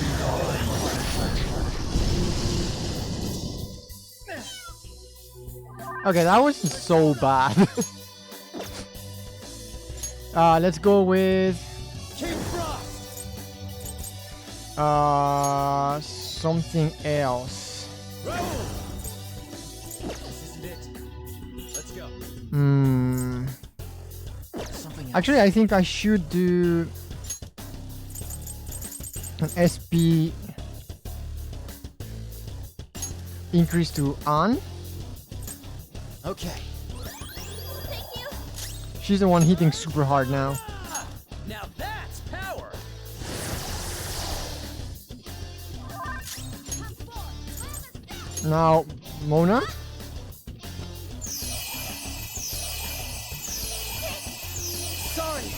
Okay, that wasn't so bad. Let's go with King Frost! something else. Raoul! This isn't it. Let's go. Something else. Actually, I think I should do an SP increase to Anne. Okay. Thank you. She's the one hitting super hard now. Now that's power! Now, Mona. Sorry!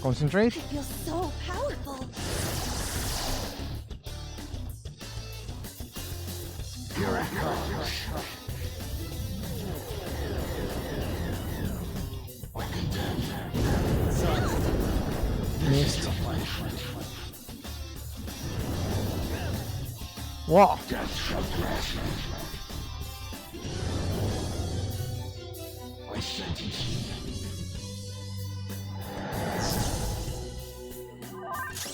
Concentrate. I feel so powerful. Here it comes. Missed. Wow.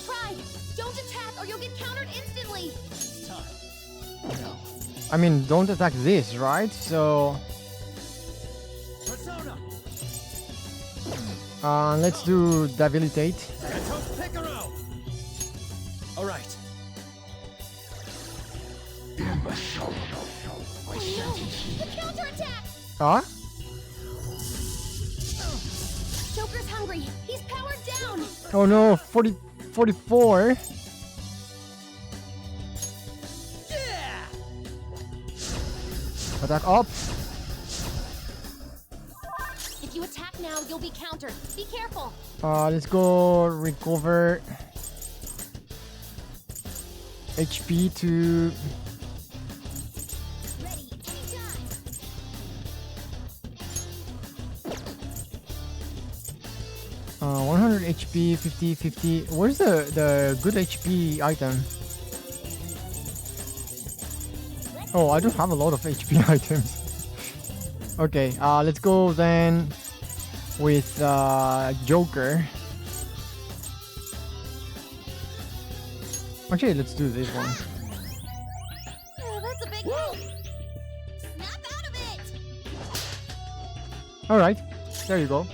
Pride, don't attack or you'll get countered instantly. I mean, don't attack this, right? So, Persona! let's do debilitate. Mentos Picaro! Alright. Oh no, the counterattack! Huh? Joker's hungry. He's powered down. Oh no, 44. Yeah! Attack up. If you attack now, you'll be countered. Be careful. Let's go recover HP to Ready anytime. 100 HP, 50, 50. Where's the good HP item? Oh, I don't have a lot of HP items. Okay, let's go then with Joker. Actually, let's do this one. Oh, that's a big help. Snap out of it. All right, there you go.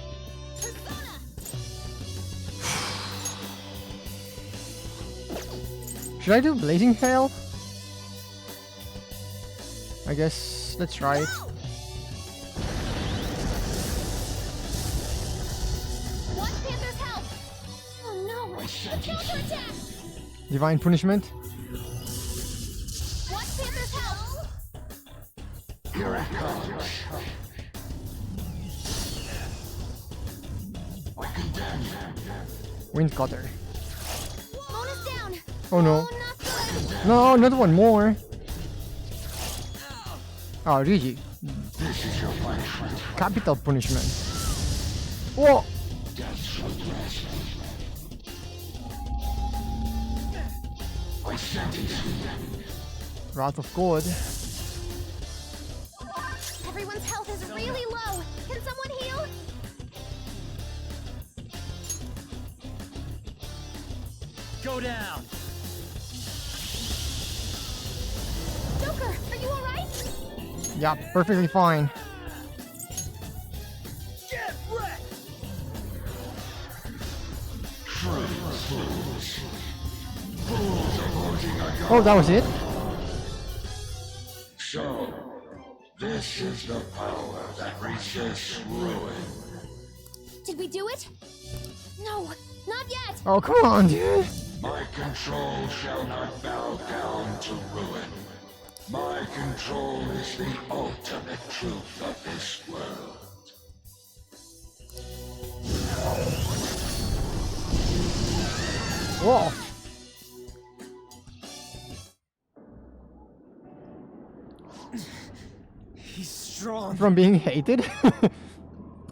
Persona. Should I do Blazing Hail? I guess let's try it. Go. Watch Panther's help. Oh no, the counterattack. Divine Punishment. Watch Panther's help. Here it comes. Wind Cutter. Mona's down. Oh no. Oh, not good. No, not one more. Oh, GG. Capital Punishment. Whoa! Wrath of God. Everyone's health is really low. Can someone heal? Go down! Joker, are you alright? Yeah, perfectly fine. Get wrecked! Oh, that was it? So, this is the power that resists ruin. Did we do it? No, not yet. Oh, come on, dude. My control shall not bow down to ruin. My control is the ultimate truth of this world. Whoa! He's strong. From being hated?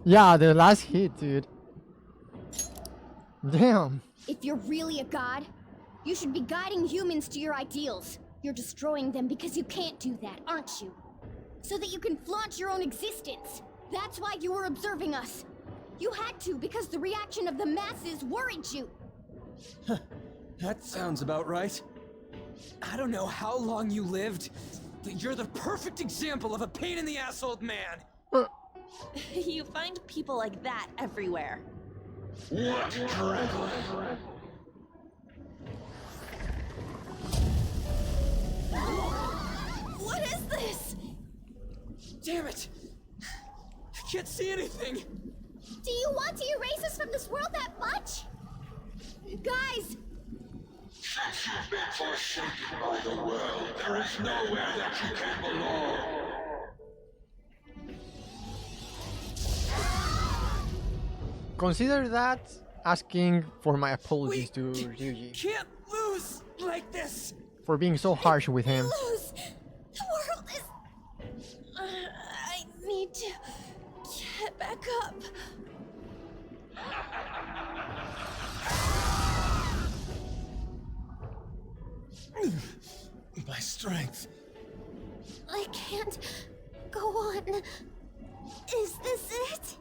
Yeah, the last hit, dude. Damn. If you're really a god, you should be guiding humans to your ideals. You're destroying them because you can't do that, aren't you? So that you can flaunt your own existence. That's why you were observing us. You had to because the reaction of the masses worried you. That sounds about right. I don't know how long you lived, but you're the perfect example of a pain in the ass old man. You find people like that everywhere. What drivel? What is this? Damn it! I can't see anything! Do you want to erase us from this world that much? Guys, Since you've been forsaken by the world, there is nowhere that you can belong. Consider that asking for my apologies to Ryuji Can't lose like this! for being so harsh with him. lose. The world is. I need to get back up. My strength. I can't go on. Is this it?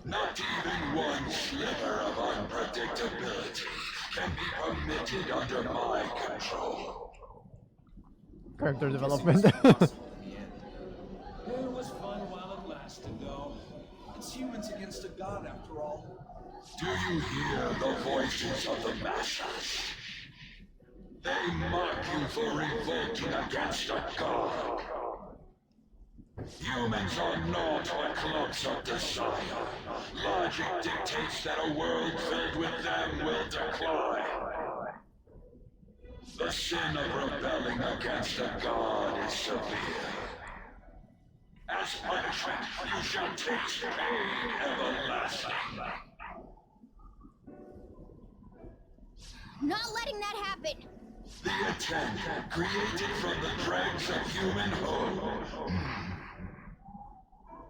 Not even one sliver of unpredictability can be permitted under my control. Character development. It was fun while it lasted, though. It's humans against a god, after all. Do you hear the voices of the masses? They mock you for revolting against a god. Humans are not but clumps of desire. Logic dictates that a world filled with them will decline. The sin of rebelling against a god is severe. As punishment, you shall taste pain everlasting. Not letting that happen. The attempt, created from the dregs of human hope.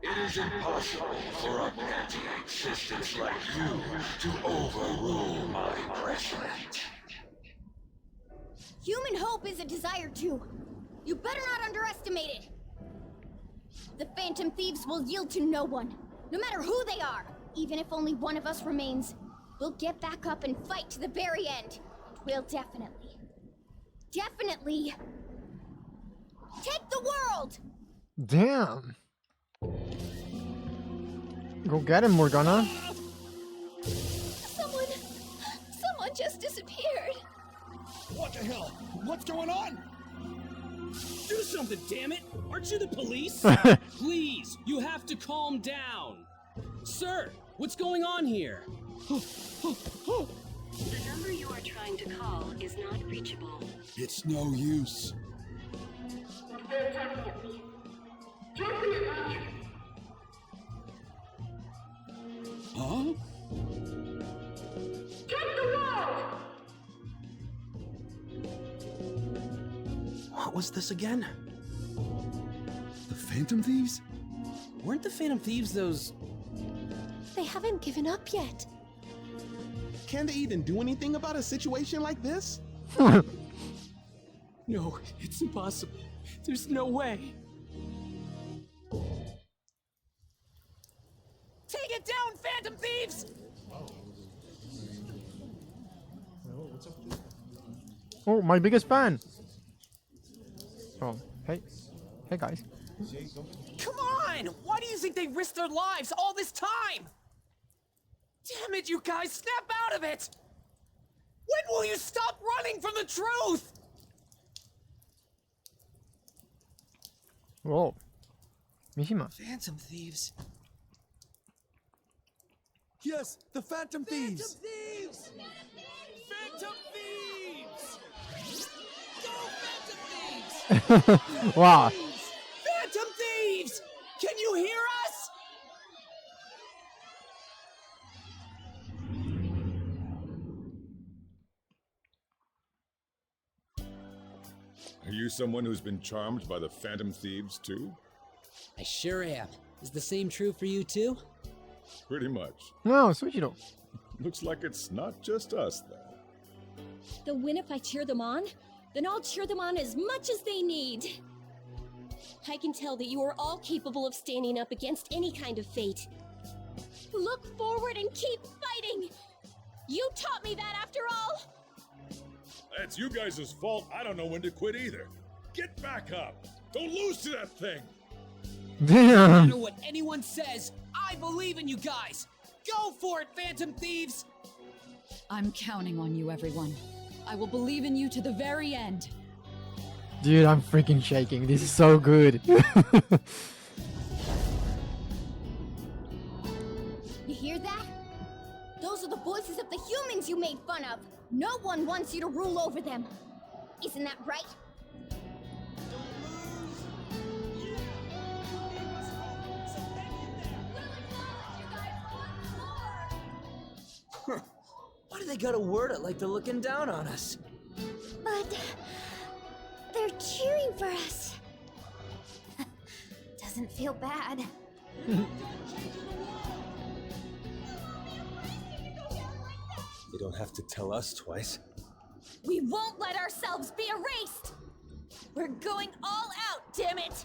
It is impossible for a petty existence like you to overrule my precedent. Human hope is a desire too. You better not underestimate it. The Phantom Thieves will yield to no one, no matter who they are. Even if only one of us remains, we'll get back up and fight to the very end. We'll definitely take the world! Damn. Go get him, Morgana. Someone just disappeared. What the hell? What's going on? Do something, damn it! Aren't you the police? Please, you have to calm down. Sir, what's going on here? The number you are trying to call is not reachable. It's no use. Huh? What was this again? The Phantom Thieves? Weren't the Phantom Thieves those... They haven't given up yet. Can they even do anything about a situation like this? No, it's impossible. There's no way. Take it down, Phantom Thieves! Oh, my biggest fan. Oh, hey. Hey, guys. Come on! Why do you think they risked their lives all this time? Damn it, you guys, snap out of it! When will you stop running from the truth? Whoa. Mishima. Phantom Thieves. Yes, the Phantom Thieves! Thieves! Phantom Thieves! Go, Phantom Thieves! Wow. Phantom Thieves! Can you hear us? Are you someone who's been charmed by the Phantom Thieves too? I sure am. Is the same true for you too? Pretty much. No, Sujiro. Looks like it's not just us then. They'll win if I cheer them on? Then I'll cheer them on as much as they need. I can tell that you are all capable of standing up against any kind of fate. Look forward and keep fighting! You taught me that after all! That's you guys' fault. I don't know when to quit either. Get back up! Don't lose to that thing! No Damn. matter what anyone says, I believe in you guys! Go for it, Phantom Thieves! I'm counting on you, everyone. I will believe in you to the very end. Dude, I'm freaking shaking. This is so good. You hear that? Those are the voices of the humans you made fun of. No one wants you to rule over them. Isn't that right? Why do they gotta word it like they're looking down on us? But they're cheering for us. Doesn't feel bad. You don't have to tell us twice. We won't let ourselves be erased. We're going all out, damn it!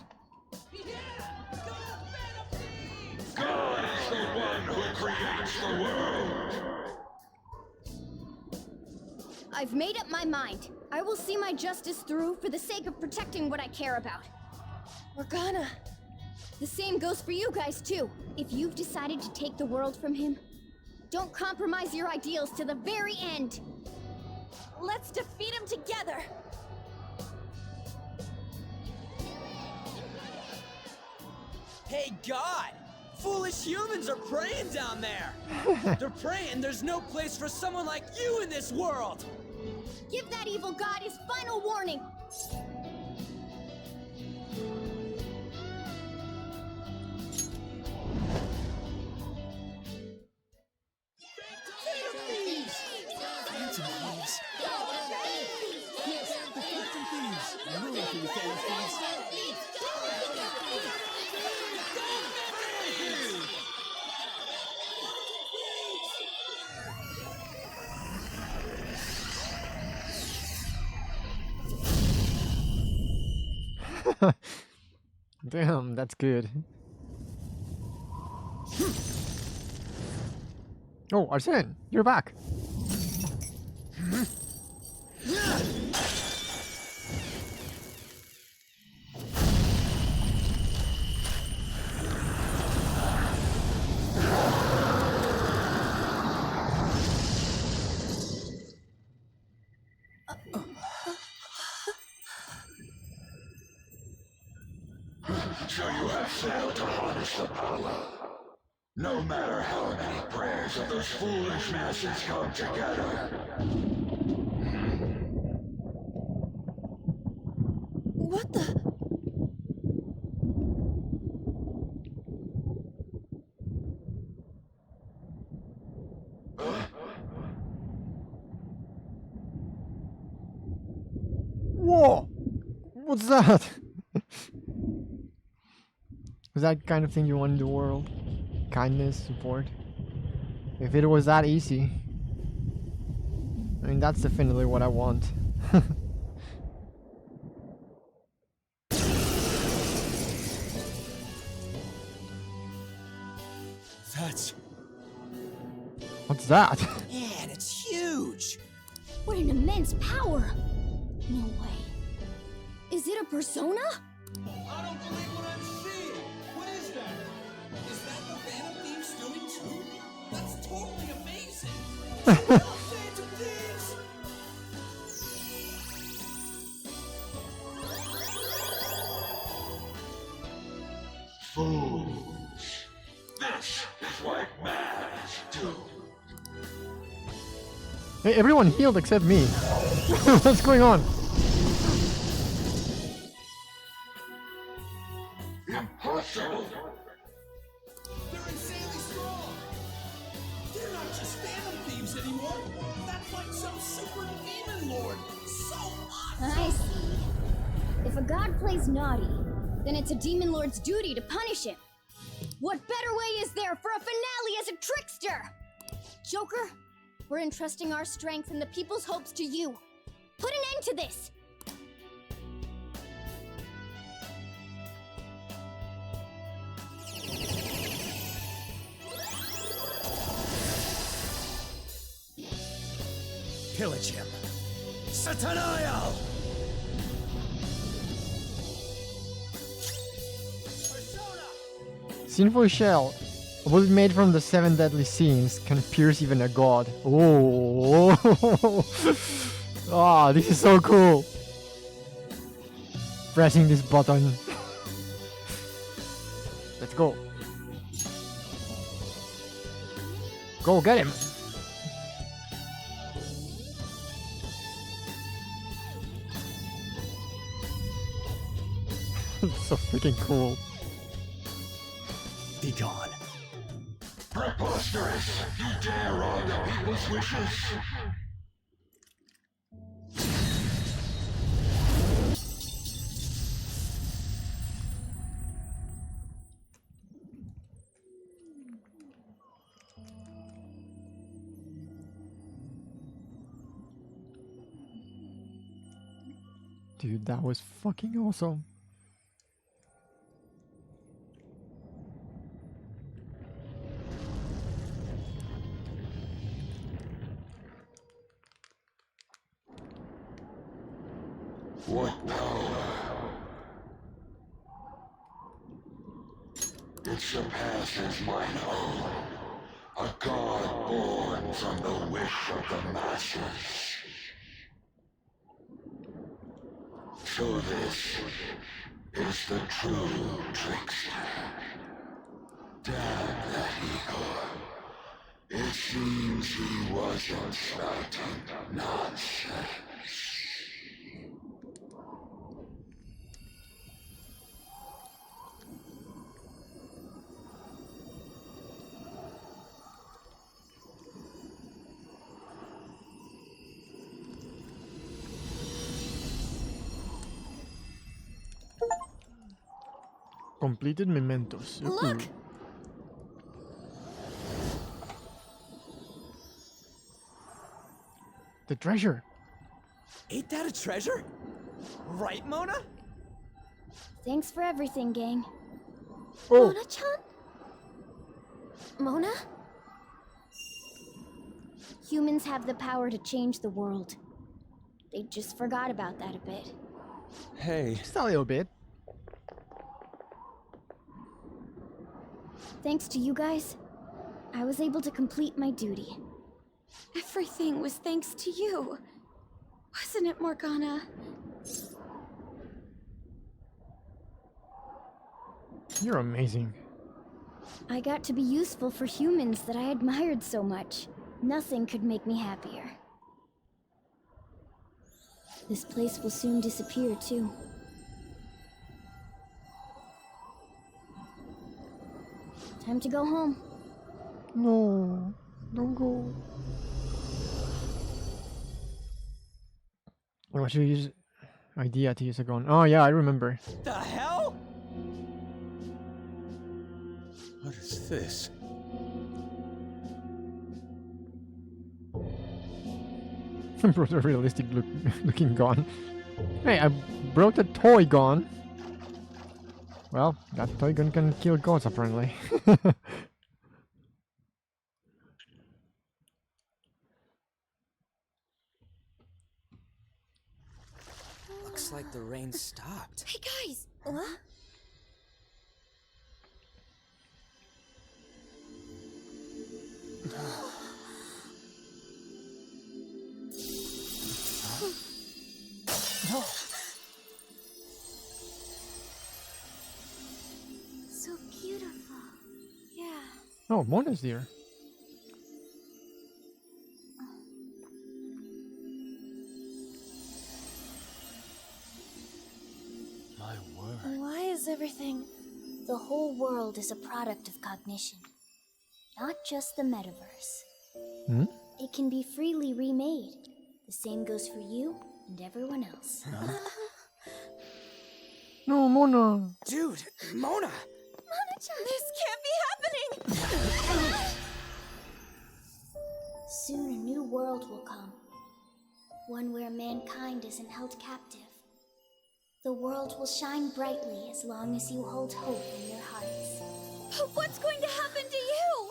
God is the one who creates the world. I've made up my mind. I will see my justice through for the sake of protecting what I care about. We're gonna. The same goes for you guys, too. If you've decided to take the world from him, don't compromise your ideals to the very end. Let's defeat him together. Hey, God! Foolish humans are praying down there! They're praying there's no place for someone like you in this world! Give that evil god his final warning. Damn, that's good. Oh, Arsene, you're back. So you have failed to harness the power. No matter how many prayers of those foolish masses come together. What the? Whoa! What's that? Is that kind of thing you want in the world? Kindness, support? If it was that easy. I mean, that's definitely what I want. That's... What's that? Man, it's huge! What an immense power! No way. Is it a persona? I don't believe what I'm seeing! What is that? Is that the Phantom Thieves doing too? That's totally amazing! Phantom Thieves! Fools. This is what matters do. Hey, everyone healed except me. What's going on? Impossible. They're insanely strong! They're not just Phantom Thieves anymore! That's like some super demon lord! So awesome! I see. If a god plays naughty, then it's a demon lord's duty to punish him. What better way is there for a finale as a trickster? Joker, we're entrusting our strength and the people's hopes to you. Put an end to this! Pillage him. Satanael! Sinful Shell. A bullet made from the 7 deadly sins can pierce even a god. Oh, ah, this is so cool. Pressing this button. Let's go. Go get him. So freaking cool. Be gone. Preposterous! You dare argue people's wishes? Dude, that was fucking awesome. What power? It surpasses mine own. A god born from the wish of the masses. So this is the true trickster. Damn that Igor. It seems he wasn't spouting nonsense. Completed mementos. Look! The treasure. Ain't that a treasure? Right, Mona? Thanks for everything, gang. Oh. Mona-chan? Mona? Humans have the power to change the world. They just forgot about that a bit. Hey. Just a little bit. Thanks to you guys, I was able to complete my duty. Everything was thanks to you. Wasn't it, Morgana? You're amazing. I got to be useful for humans that I admired so much. Nothing could make me happier. This place will soon disappear, too. Time to go home. No, don't go. Oh, I should use idea to use a gun. Oh yeah, I remember. The hell? What is this? Brought a realistic looking gun. Hey, I brought a toy gun. Well, that toy gun can kill gods apparently. Looks like the rain stopped. Hey guys! What? So beautiful. Yeah. Oh, Mona's there. My word. Why is everything? The whole world is a product of cognition. Not just the metaverse. Hmm? It can be freely remade. The same goes for you and everyone else. No, Mona. Dude, Mona! This can't be happening! Soon a new world will come. One where mankind isn't held captive. The world will shine brightly as long as you hold hope in your hearts. What's going to happen to you?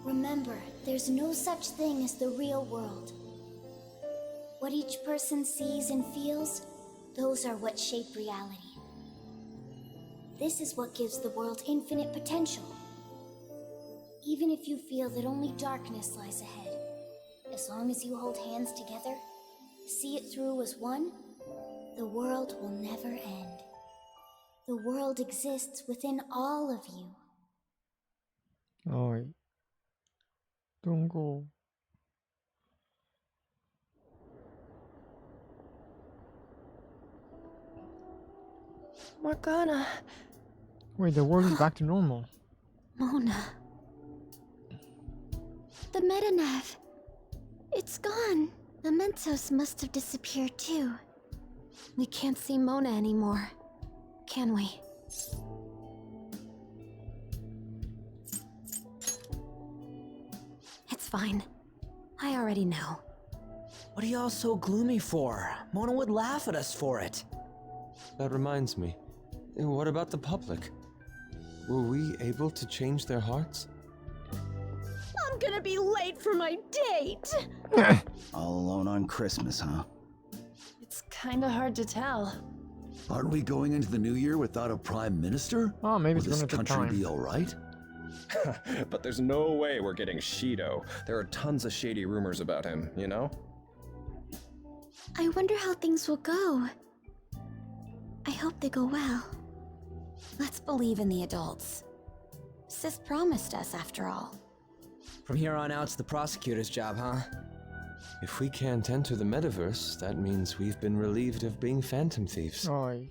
Remember, there's no such thing as the real world. What each person sees and feels, those are what shape reality. This is what gives the world infinite potential. Even if you feel that only darkness lies ahead, as long as you hold hands together, see it through as one, the world will never end. The world exists within all of you. Ay. Tunggu. Morgana. Wait, the world is back to normal. Mona. The Metanav. It's gone. The Mentos must have disappeared too. We can't see Mona anymore, can we? It's fine. I already know. What are y'all so gloomy for? Mona would laugh at us for it. That reminds me. What about the public? Were we able to change their hearts? I'm gonna be late for my date! All alone on Christmas, huh? It's kinda hard to tell. Aren't we going into the new year without a prime minister? Oh, maybe Will it's this gonna take country time. be alright? But there's no way we're getting Shido. There are tons of shady rumors about him, you know? I wonder how things will go. I hope they go well. Let's believe in the adults. Sith promised us, after all. From here on out, it's the prosecutor's job, huh? If we can't enter the metaverse, that means we've been relieved of being phantom thieves. Ay.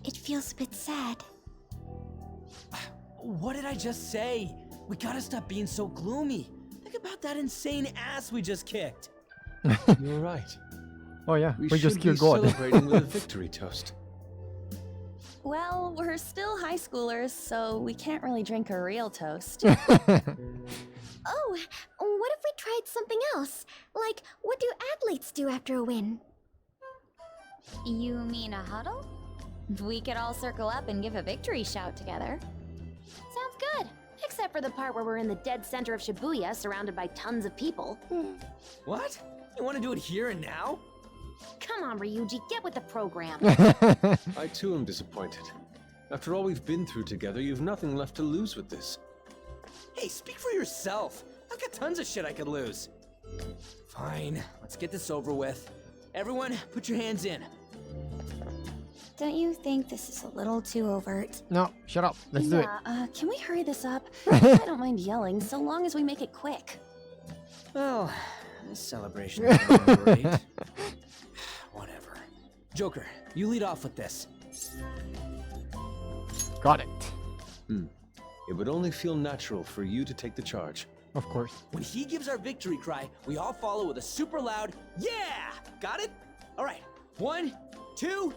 It feels a bit sad. What did I just say? We gotta stop being so gloomy. Think about that insane ass we just kicked. You're right. Oh yeah, we should just be killed God. celebrating with a victory toast. Well, we're still high schoolers, so we can't really drink a real toast. Oh, what if we tried something else? Like, what do athletes do after a win? You mean a huddle? We could all circle up and give a victory shout together. Sounds good. Except for the part where we're in the dead center of Shibuya, surrounded by tons of people. What? You want to do it here and now? Come on, Ryuji, get with the program. I too am disappointed. After all we've been through together, you've nothing left to lose with this. Hey, speak for yourself. I've got tons of shit I could lose. Fine, let's get this over with. Everyone, put your hands in. Don't you think this is a little too overt? No, shut up. Let's do it. Can we hurry this up? I don't mind yelling, so long as we make it quick. Well, this celebration is going great. Whatever. Joker, you lead off with this. Got it. It would only feel natural for you to take the charge. Of course. When he gives our victory cry, we all follow with a super loud, yeah! Got it? All right, 1, 2...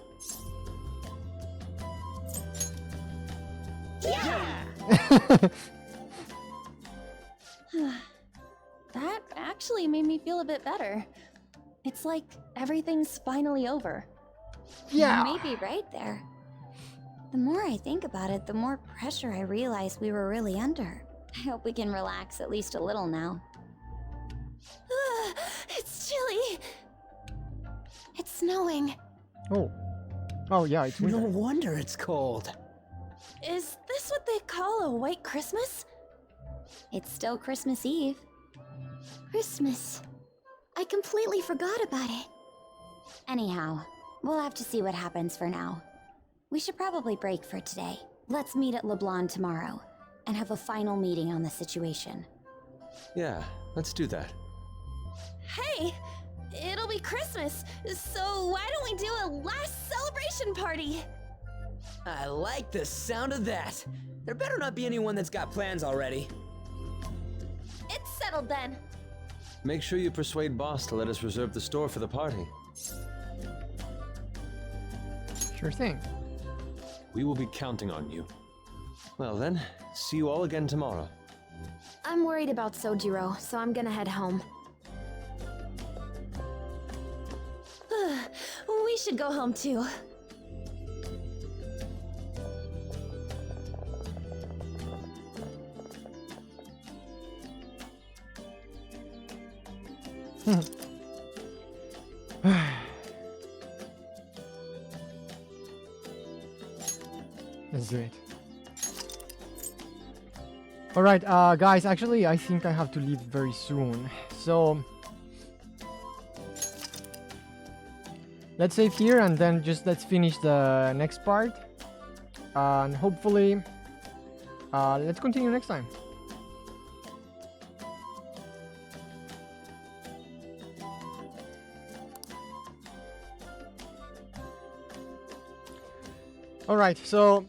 Yeah! That actually made me feel a bit better. It's like everything's finally over. Yeah. You may be right there. The more I think about it, the more pressure I realize we were really under. I hope we can relax at least a little now. It's chilly. It's snowing. Oh. Oh yeah, it's No winter. wonder it's cold. Is this what they call a white Christmas? It's still Christmas Eve. Christmas. I completely forgot about it. Anyhow, we'll have to see what happens for now. We should probably break for today. Let's meet at LeBlanc tomorrow and have a final meeting on the situation. Yeah, let's do that. Hey, it'll be Christmas, so why don't we do a last celebration party? I like the sound of that. There better not be anyone that's got plans already. It's settled then. Make sure you persuade Boss to let us reserve the store for the party. Sure thing. We will be counting on you. Well then, see you all again tomorrow. I'm worried about Sojiro, so I'm gonna head home. We should go home too. Let's do it. Alright, guys, actually, I think I have to leave very soon. So, let's save here and then just let's finish the next part. And hopefully, let's continue next time. Alright, so